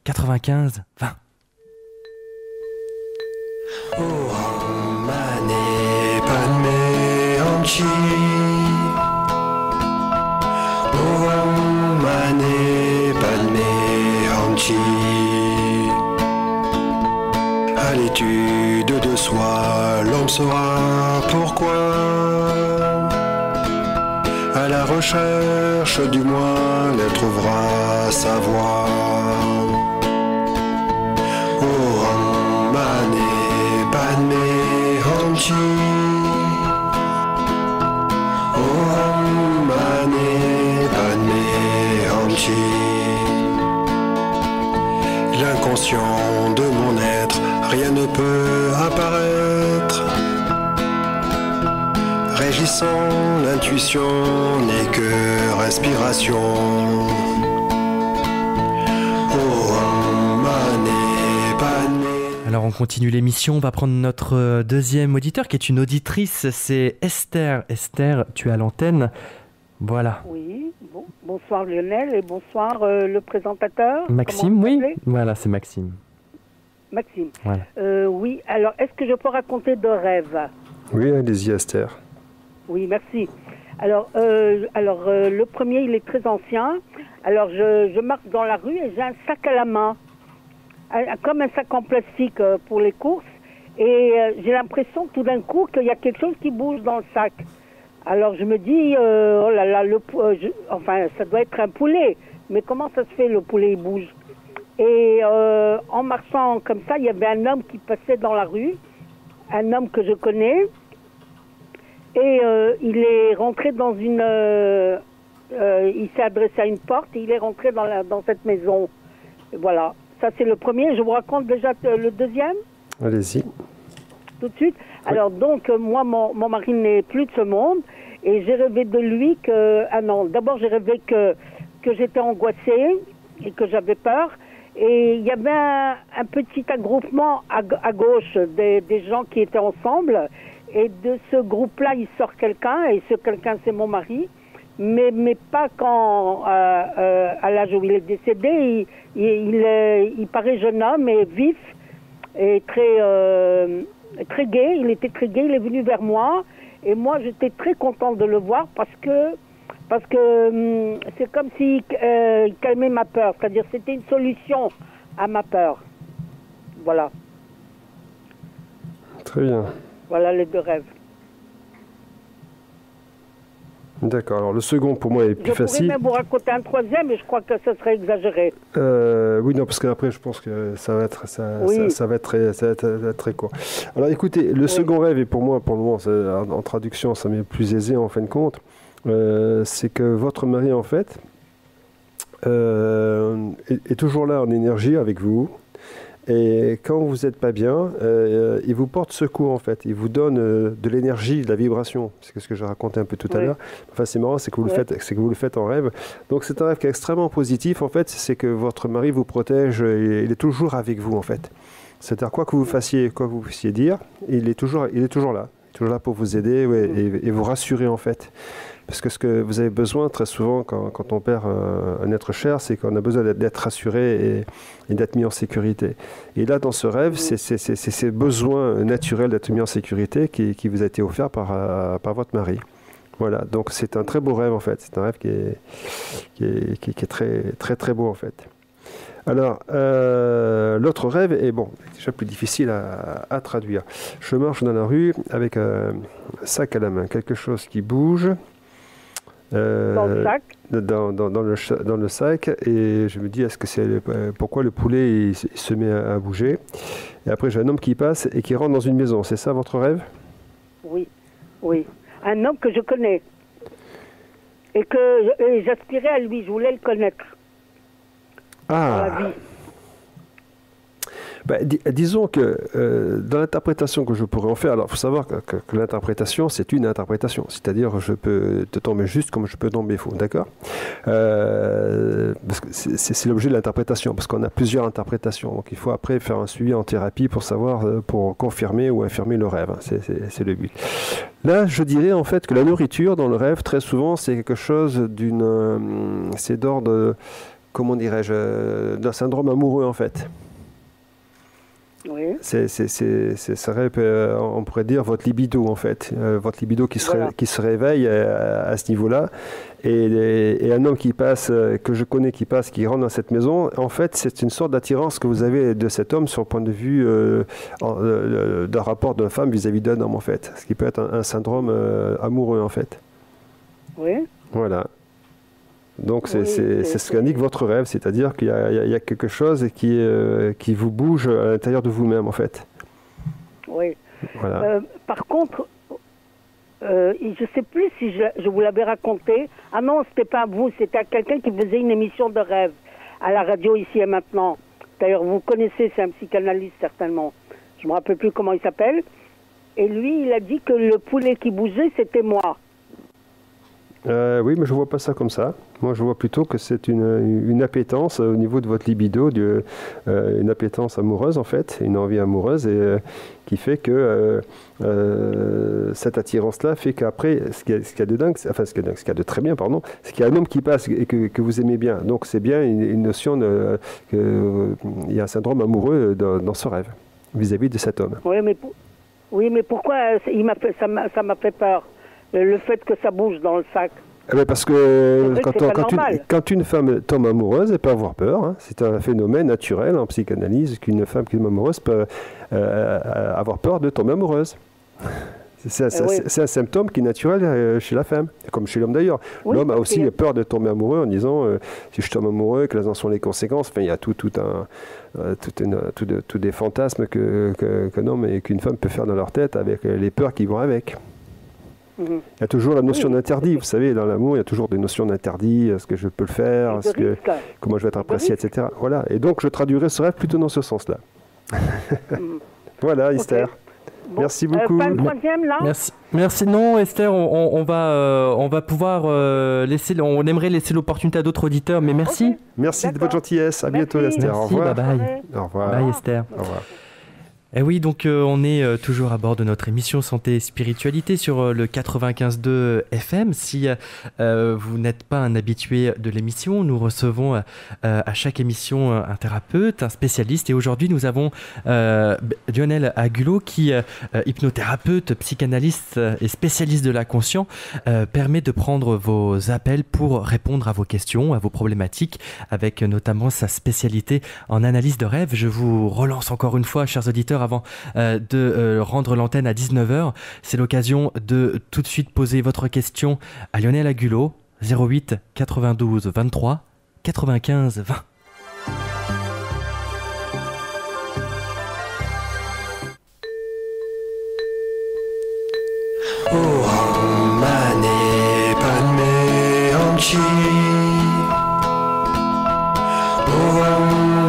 95 20. Oh, Mane Padme Hanchi. Oh, Mane Padme Hanchi. À l'étude de soi, l'homme saura pourquoi. À la recherche du moi, elle trouvera sa voie. Oh, Mane Padme Hanchi. Oh, Mane Padme Hanchi. L'inconscient de mon être, rien ne peut apparaître. Régissant l'intuition n'est que respiration. Oh, Mane Padme. Alors on continue l'émission, on va prendre notre deuxième auditeur qui est une auditrice, c'est Esther. Esther, tu es à l'antenne. Voilà. Oui, bonsoir Lionel et bonsoir le présentateur. Maxime, oui. Voilà, c'est Maxime. Maxime. Voilà. Oui, alors est-ce que je peux raconter deux rêves? Oui, allez-y, Esther. Oui, merci. Alors, le premier, il est très ancien. Alors, je marche dans la rue et j'ai un sac à la main, comme un sac en plastique pour les courses. Et j'ai l'impression tout d'un coup qu'il y a quelque chose qui bouge dans le sac. Alors, je me dis, oh là là, enfin, ça doit être un poulet. Mais comment ça se fait, le poulet, il bouge? Et en marchant comme ça, il y avait un homme qui passait dans la rue, un homme que je connais. Et il est rentré dans une... il s'est adressé à une porte et il est rentré dans cette maison. Et voilà, ça c'est le premier. Je vous raconte déjà le deuxième. Allez-y. Tout de suite. Oui. Alors donc, moi, mon mari n'est plus de ce monde. Et j'ai rêvé de lui que... Ah non, d'abord j'ai rêvé que j'étais angoissée et que j'avais peur. Et il y avait un petit attroupement à gauche des gens qui étaient ensemble. Et de ce groupe-là, il sort quelqu'un, et ce quelqu'un, c'est mon mari, mais pas quand, à l'âge où il est décédé, il paraît jeune homme et vif, et très gai, il était très gai, il est venu vers moi, et moi, j'étais très contente de le voir, parce que c'est comme s'il calmait ma peur, c'est-à-dire c'était une solution à ma peur. Voilà. Très bien. Voilà les deux rêves. D'accord. Alors le second pour moi est plus facile. Je pourrais même vous raconter un troisième, mais je crois que ce serait exagéré. Oui, non, parce qu'après je pense que ça va être très court. Alors écoutez, le second rêve est pour moi, pour le moment, en traduction, ça m'est plus aisé en fin de compte. C'est que votre mari en fait est toujours là en énergie avec vous. Et quand vous n'êtes pas bien, il vous porte secours en fait. Il vous donne de l'énergie, de la vibration. C'est ce que je racontais un peu tout à l'heure. Enfin, c'est marrant, c'est que vous le faites en rêve. Donc c'est un rêve qui est extrêmement positif en fait. C'est que votre mari vous protège. Et il est toujours avec vous en fait. C'est-à-dire quoi que vous fassiez, quoi que vous puissiez dire, il est toujours là. Il est toujours là pour vous aider et vous rassurer en fait. Parce que ce que vous avez besoin très souvent quand on perd un être cher, c'est qu'on a besoin d'être rassuré et d'être mis en sécurité. Et là, dans ce rêve, c'est ces besoins naturels d'être mis en sécurité qui vous a été offert par votre mari. Voilà, donc c'est un très beau rêve en fait. C'est un rêve qui est très, très, très beau en fait. Alors, l'autre rêve est déjà plus difficile à traduire. Je marche dans la rue avec un sac à la main, quelque chose qui bouge. Dans le sac dans le sac, et je me dis pourquoi le poulet il se met à bouger. Et après j'ai un homme qui passe et qui rentre dans une maison. C'est ça votre rêve? Oui, un homme que je connais et j'aspirais à lui, je voulais le connaître dans la vie. Disons que dans l'interprétation que je pourrais en faire, alors il faut savoir que l'interprétation, c'est une interprétation. C'est-à-dire, je peux te tomber juste comme je peux tomber faux, d'accord? Parce que c'est l'objet de l'interprétation, parce qu'on a plusieurs interprétations. Donc il faut après faire un suivi en thérapie pour savoir, pour confirmer ou infirmer le rêve. C'est le but. Là, je dirais en fait que la nourriture dans le rêve, très souvent, c'est quelque chose c'est d'ordre, comment dirais-je, d'un syndrome amoureux en fait. Oui. Ça serait, on pourrait dire, votre libido en fait, votre libido qui se réveille à ce niveau-là, et un homme qui passe, que je connais, qui rentre dans cette maison, en fait, c'est une sorte d'attirance que vous avez de cet homme sur le point de vue d'un rapport d'une femme vis-à-vis d'un homme en fait, ce qui peut être un syndrome amoureux en fait. Oui. Voilà. Donc c'est ce qu'indique votre rêve, c'est-à-dire qu'il y a quelque chose qui vous bouge à l'intérieur de vous-même en fait. Oui. Voilà. Par contre, je ne sais plus si je vous l'avais raconté. Ah non, c'était pas à vous, c'était à quelqu'un qui faisait une émission de rêve à la radio ici et maintenant. D'ailleurs, vous connaissez, c'est un psychanalyste certainement. Je ne me rappelle plus comment il s'appelle. Et lui, il a dit que le poulet qui bougeait, c'était moi. Oui, mais je ne vois pas ça comme ça. Moi, je vois plutôt que c'est une appétence au niveau de votre libido, une appétence amoureuse, en fait, une envie amoureuse, et qui fait que cette attirance-là fait qu'après, ce qu'il y a de dingue, enfin, ce qu'il y a de très bien, pardon, c'est qu'il y a un homme qui passe et que vous aimez bien. Donc, c'est bien une notion qu'il y a un syndrome amoureux dans ce rêve, vis-à-vis de cet homme. Oui, mais pourquoi ça m'a fait peur? Le fait que ça bouge dans le sac. Parce que quand une femme tombe amoureuse, elle peut avoir peur. Hein. C'est un phénomène naturel en psychanalyse qu'une femme qui tombe amoureuse peut avoir peur de tomber amoureuse. C'est un symptôme qui est naturel chez la femme, comme chez l'homme d'ailleurs. Oui, l'homme a aussi peur de tomber amoureux en disant si je tombe amoureux, quelles en sont les conséquences. Enfin, il y a tous des fantasmes qu'un homme et qu'une femme peut faire dans leur tête avec les peurs qui vont avec. Il y a toujours la notion d'interdit, vous savez, dans l'amour, il y a toujours des notions d'interdit, est-ce que je peux le faire, comment je vais être apprécié, etc. Voilà, et donc je traduirai ce rêve plutôt dans ce sens-là. Voilà, Esther. Bon, merci beaucoup. Pas le troisième, là? Merci. Non, Esther, on va pouvoir laisser, on aimerait laisser l'opportunité à d'autres auditeurs, mais merci. Okay. Merci de votre gentillesse, à bientôt, Esther. Merci, au revoir. Bye bye. Au revoir. Bye, Esther. Au revoir. Et oui, donc on est toujours à bord de notre émission Santé et Spiritualité sur le 95.2 FM. Si vous n'êtes pas un habitué de l'émission, nous recevons à chaque émission un thérapeute, un spécialiste. Et aujourd'hui, nous avons Lionel Agulo qui, hypnothérapeute, psychanalyste et spécialiste de l'inconscient, permet de prendre vos appels pour répondre à vos questions, à vos problématiques, avec notamment sa spécialité en analyse de rêve. Je vous relance encore une fois, chers auditeurs, avant de rendre l'antenne à 19h. C'est l'occasion de tout de suite poser votre question à Lionel Agulo, 08 92 23 95 20.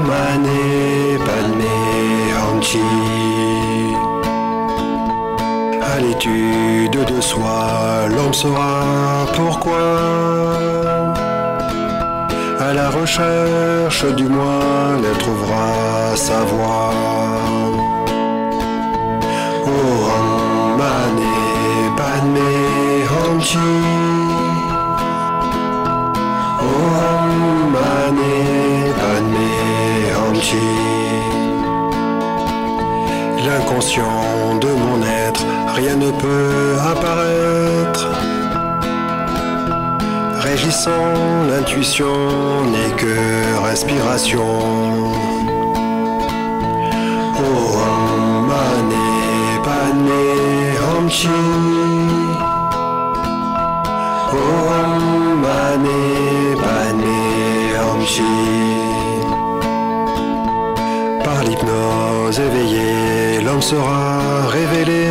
Mane palme solitude de soi, l'homme saura pourquoi. À la recherche du moi, elle trouvera sa voie. Oh, Mane, Padme, Hamchi. Oh, Mane, Padme, Hamchi. L'inconscient de mon être, rien ne peut apparaître. Régissant l'intuition n'est que respiration. Oh, Mane, Padme, Hamchi. Oh, Mane, Padme, Hamchi. Par l'hypnose éveillée, l'homme sera révélé.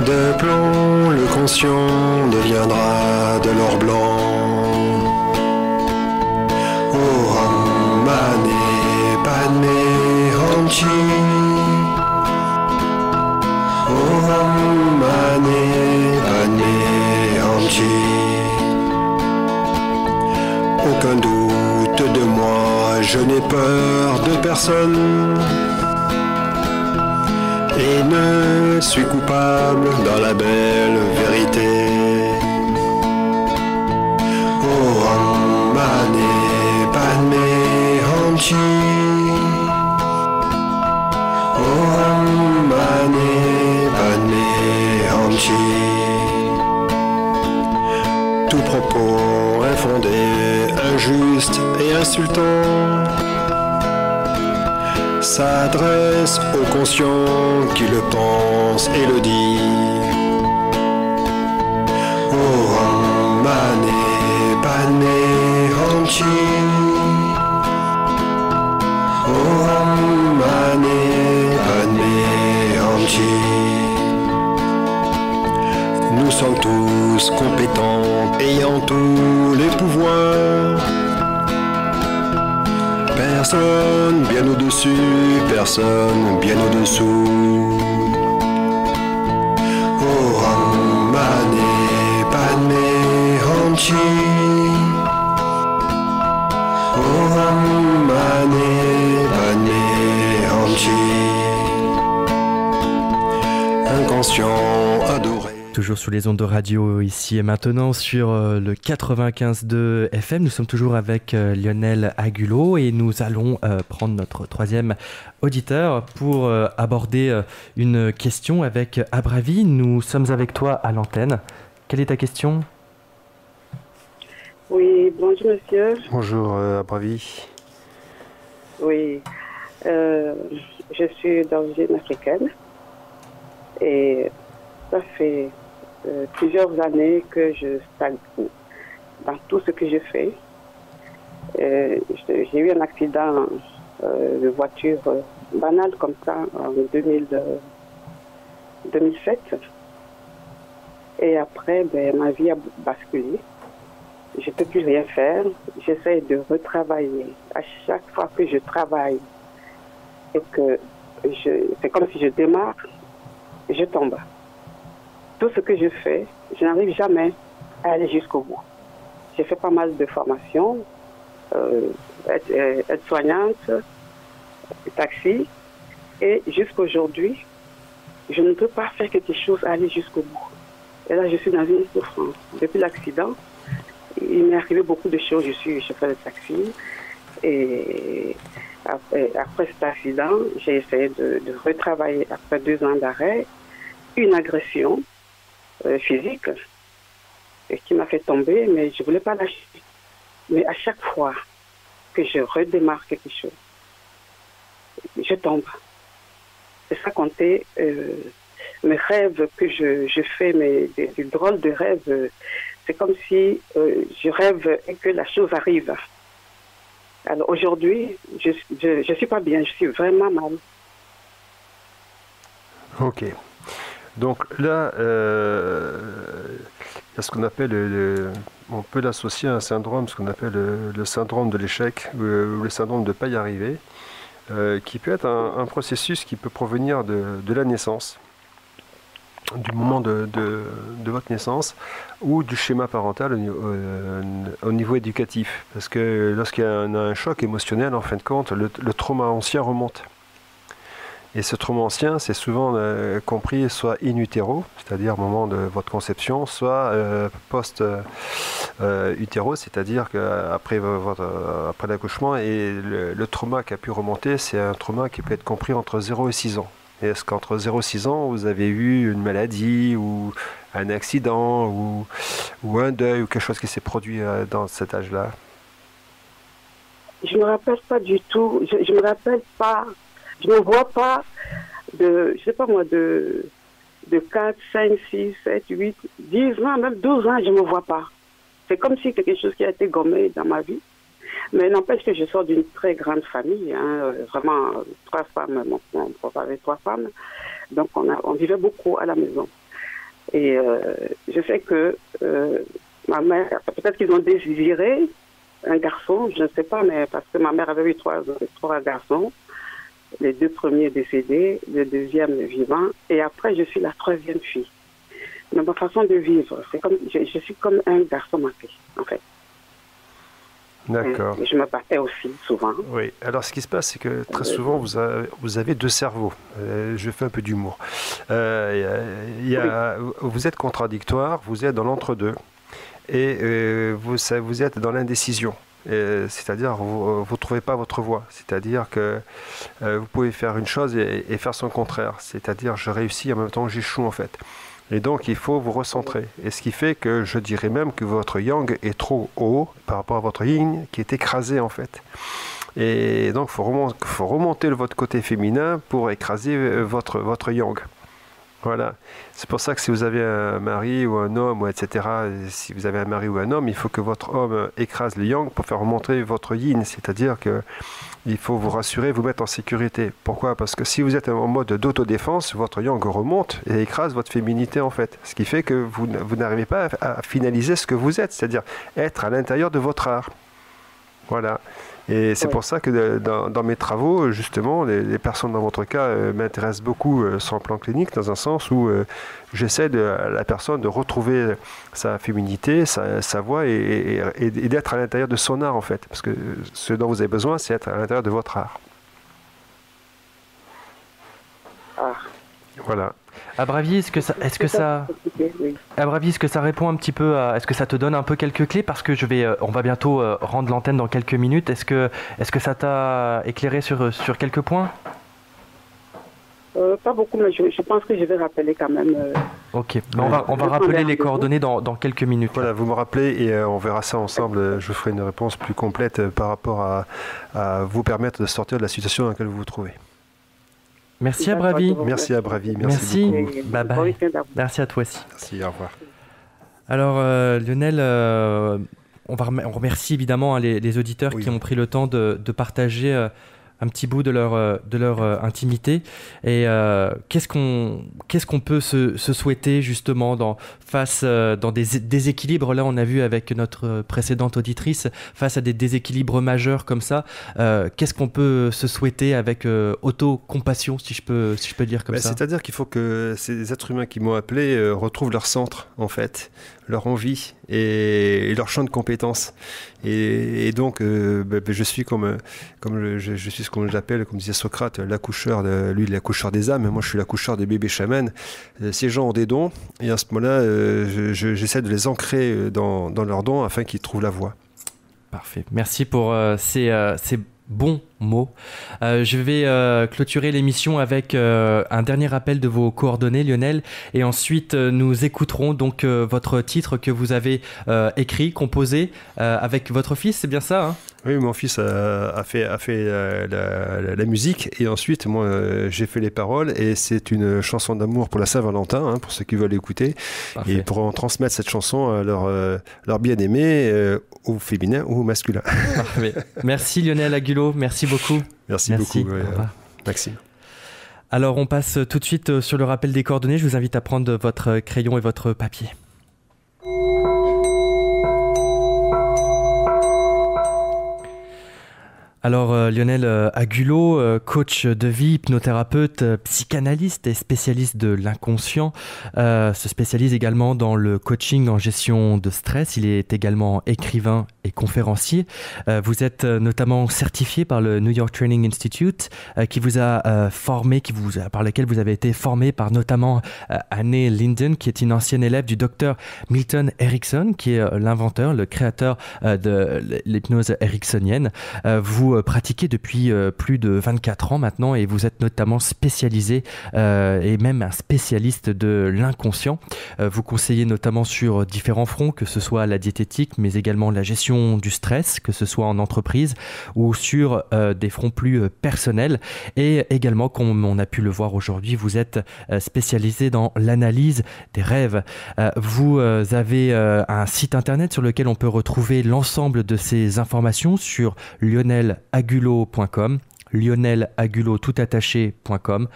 De plomb, le conscient deviendra de l'or blanc. Oh, Mane, Padme, Hamchi. Oh, Mane, Padme, Hamchi. Aucun doute de moi, je n'ai peur de personne. Et ne suis coupable dans la belle vérité. Oh, Mane, Padme, Hamchi. Oh, Mane, Padme, Hamchi. Tout propos infondé, injuste et insultant s'adresse au conscient qui le pense et le dit. Oh, Mane, Padme, Hamchi. Oh, Mane, Padme, Hamchi. Nous sommes tous compétents, ayant tous les pouvoirs. Personne bien au-dessus, personne bien au-dessous. Oh, Mane, Padme, Hamchi. Oh, Mane, Padme, Hamchi. Inconscient adoré. Toujours sur les ondes de radio ici et maintenant sur le 95.2 FM. Nous sommes toujours avec Lionel Agulot et nous allons prendre notre troisième auditeur pour aborder une question avec Abravi. Nous sommes avec toi à l'antenne. Quelle est ta question ? Oui, bonjour monsieur. Bonjour Abravi. Oui, je suis d'origine africaine et ça fait plusieurs années que je stagne dans tout ce que je fais. J'ai eu un accident de voiture banal comme ça en 2007. Et après, ma vie a basculé. Je ne peux plus rien faire. J'essaie de retravailler. À chaque fois que je travaille et que c'est comme si je démarre, je tombe. Tout ce que je fais, je n'arrive jamais à aller jusqu'au bout. J'ai fait pas mal de formations, aide-soignante, taxi, et jusqu'aujourd'hui, je ne peux pas faire quelque chose à aller jusqu'au bout. Et là, je suis dans une souffrance. Depuis l'accident, il m'est arrivé beaucoup de choses. Je suis chauffeur de taxi, et après cet accident, j'ai essayé de retravailler après 2 ans d'arrêt, une agression physique qui m'a fait tomber, mais je ne voulais pas lâcher. Mais à chaque fois que je redémarre quelque chose, je tombe. C'est ça compter mes rêves que je fais, mais des drôles de rêves. C'est comme si je rêve et que la chose arrive. Alors aujourd'hui, je ne suis pas bien, je suis vraiment mal. Ok. Donc là, il y a ce qu'on appelle, on peut l'associer à un syndrome, ce qu'on appelle le syndrome de l'échec ou le syndrome de ne pas y arriver. qui peut être un processus qui peut provenir de la naissance, du moment de votre naissance, ou du schéma parental au niveau éducatif. Parce que lorsqu'il y a un choc émotionnel, en fin de compte, le trauma ancien remonte. Et ce trauma ancien, c'est souvent compris soit in utero, c'est-à-dire au moment de votre conception, soit post-utéro, c'est-à-dire qu'après l'accouchement. Et le trauma qui a pu remonter, c'est un trauma qui peut être compris entre 0 et 6 ans. Et est-ce qu'entre 0 et 6 ans, vous avez eu une maladie ou un accident ou un deuil ou quelque chose qui s'est produit dans cet âge-là? Je me rappelle pas du tout. Je me rappelle pas. Je ne vois pas de 4, 5, 6, 7, 8, 10 ans, même 12 ans, je ne me vois pas. C'est comme si quelque chose qui a été gommé dans ma vie. Mais n'empêche que je sors d'une très grande famille, hein, vraiment 3 femmes, mon papa avait 3 femmes. Donc on vivait beaucoup à la maison. Et je sais que ma mère, peut-être qu'ils ont désiré un garçon, je ne sais pas, mais parce que ma mère avait eu 3 garçons. Les 2 premiers décédés, le 2e vivant, et après je suis la 3e fille. Mais ma façon de vivre, c'est comme je suis comme un garçon manqué, en fait. D'accord. Et je me battais aussi souvent. Oui. Alors ce qui se passe, c'est que très souvent vous avez 2 cerveaux. Je fais un peu d'humour. Vous êtes contradictoire, vous êtes dans l'entre-deux, et vous êtes dans l'indécision. C'est-à-dire vous ne trouvez pas votre voie, c'est-à-dire que vous pouvez faire une chose et faire son contraire, c'est-à-dire je réussis en même temps que j'échoue en fait, et donc il faut vous recentrer, et ce qui fait que je dirais même que votre yang est trop haut par rapport à votre yin qui est écrasé en fait, et donc il faut remonter votre côté féminin pour écraser votre yang. Voilà, c'est pour ça que si vous avez un mari ou un homme, ou etc., si vous avez un mari ou un homme, il faut que votre homme écrase le yang pour faire remonter votre yin, c'est-à-dire qu'il faut vous rassurer, vous mettre en sécurité. Pourquoi? Parce que si vous êtes en mode d'autodéfense, votre yang remonte et écrase votre féminité en fait, ce qui fait que vous n'arrivez pas à finaliser ce que vous êtes, c'est-à-dire être à l'intérieur de votre art. Voilà. Et c'est pour ça que dans mes travaux, justement, les personnes dans votre cas m'intéressent beaucoup sur le plan clinique, dans un sens où j'essaie la personne de retrouver sa féminité, sa voix et d'être à l'intérieur de son art, en fait. Parce que ce dont vous avez besoin, c'est être à l'intérieur de votre art. Ah. Voilà. Abravi, est-ce que ça répond un petit peu à, est-ce que ça te donne un peu quelques clés, parce que on va bientôt rendre l'antenne dans quelques minutes. Est-ce que ça t'a éclairé sur quelques points? Pas beaucoup, mais je pense que je vais rappeler quand même. Ok, on va rappeler les coordonnées dans quelques minutes. Voilà, vous me rappelez et on verra ça ensemble. Je ferai une réponse plus complète par rapport à vous permettre de sortir de la situation dans laquelle vous vous trouvez. Merci Abravi. Merci Abravi. Merci beaucoup. Bye bye. Merci à toi aussi. Merci, au revoir. Alors Lionel, on remercie évidemment les auditeurs qui ont pris le temps de partager un petit bout de leur intimité. Et qu'est-ce qu'on peut se souhaiter justement dans des déséquilibres? Là, on a vu avec notre précédente auditrice, face à des déséquilibres majeurs comme ça, qu'est-ce qu'on peut se souhaiter avec autocompassion, si je peux dire comme ça? C'est-à-dire qu'il faut que ces êtres humains qui m'ont appelé retrouvent leur centre, en fait, leur envie et leur champ de compétences. Et donc, je suis je suis ce qu'on l'appelle, comme disait Socrate, l'accoucheur des âmes. Moi, je suis l'accoucheur des bébés chamans. Ces gens ont des dons, et à ce moment-là, j'essaie de les ancrer dans leurs dons afin qu'ils trouvent la voie. Parfait. Merci pour ces bons mots. Je vais clôturer l'émission avec un dernier rappel de vos coordonnées, Lionel, et ensuite nous écouterons donc votre titre que vous avez écrit, composé avec votre fils, c'est bien ça, hein? Oui, mon fils a fait la musique, et ensuite moi j'ai fait les paroles, et c'est une chanson d'amour pour la Saint-Valentin, hein, pour ceux qui veulent écouter. Parfait. Et pour en transmettre cette chanson à leur bien-aimé, au féminin ou au masculin. Parfait. Merci Lionel Agulot, merci beaucoup. Merci beaucoup, Maxime. Alors on passe tout de suite sur le rappel des coordonnées. Je vous invite à prendre votre crayon et votre papier. Alors Lionel Agulot, coach de vie, hypnothérapeute, psychanalyste et spécialiste de l'inconscient, se spécialise également dans le coaching en gestion de stress. Il est également écrivain et conférencier. Vous êtes notamment certifié par le New York Training Institute qui vous a formé, par lequel vous avez été formé par notamment Anne Linden, qui est une ancienne élève du docteur Milton Erickson, qui est l'inventeur, le créateur de l'hypnose ericksonienne. Vous pratiquez depuis plus de 24 ans maintenant et vous êtes notamment spécialisé et même un spécialiste de l'inconscient. Vous conseillez notamment sur différents fronts, que ce soit la diététique, mais également la gestion du stress, que ce soit en entreprise ou sur des fronts plus personnels. Et également, comme on a pu le voir aujourd'hui, vous êtes spécialisé dans l'analyse des rêves. Vous avez un site internet sur lequel on peut retrouver l'ensemble de ces informations sur lionelagulot.com, lionelagulot.com,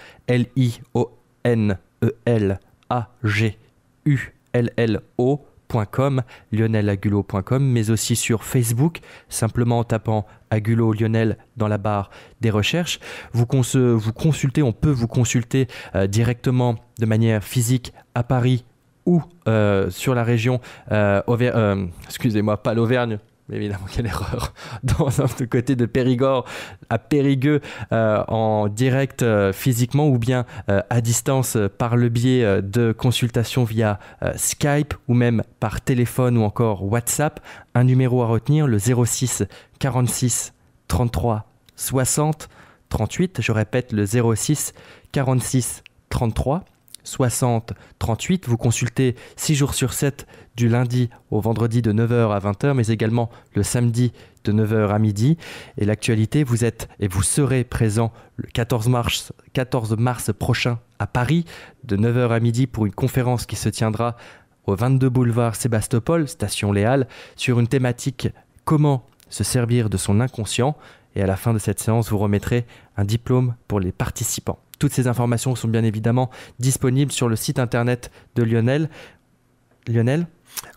LIONELAGULLO.com, lionelagulot.com, mais aussi sur Facebook, simplement en tapant Agulot Lionel dans la barre des recherches. On peut vous consulter directement de manière physique à Paris ou sur la région, excusez-moi, pas l'Auvergne, mais évidemment, quelle erreur, dans un côté de Périgord à Périgueux, en direct physiquement ou bien à distance par le biais de consultations via Skype ou même par téléphone ou encore WhatsApp. Un numéro à retenir, le 06 46 33 60 38. Je répète, le 06 46 33 60 38. Vous consultez 6 jours sur 7 du lundi au vendredi de 9h à 20h, mais également le samedi de 9h à midi. Et l'actualité, vous êtes et vous serez présent le 14 mars prochain à Paris, de 9h à midi, pour une conférence qui se tiendra au 22 boulevard Sébastopol, station Léal, sur une thématique « Comment se servir de son inconscient ?» Et à la fin de cette séance, vous remettrez un diplôme pour les participants. Toutes ces informations sont bien évidemment disponibles sur le site internet de Lionel. Lionel ?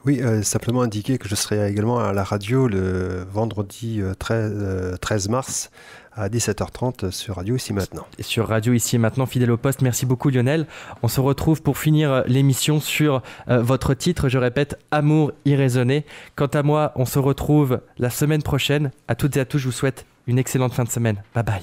Oui, simplement indiquer que je serai également à la radio le vendredi 13 mars à 17h30 sur Radio Ici Maintenant. Et sur Radio Ici Maintenant, fidèle au poste. Merci beaucoup Lionel. On se retrouve pour finir l'émission sur votre titre, je répète, Amour irraisonné. Quant à moi, on se retrouve la semaine prochaine. À toutes et à tous, je vous souhaite une excellente fin de semaine. Bye bye.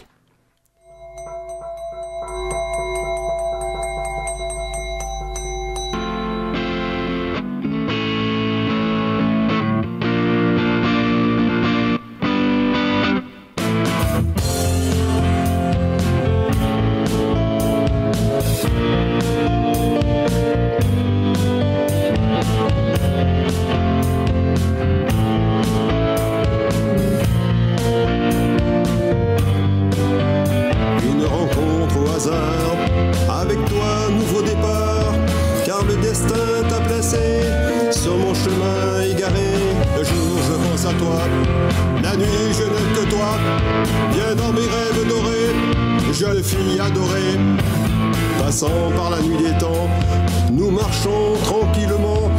Passant par la nuit des temps, nous marchons tranquillement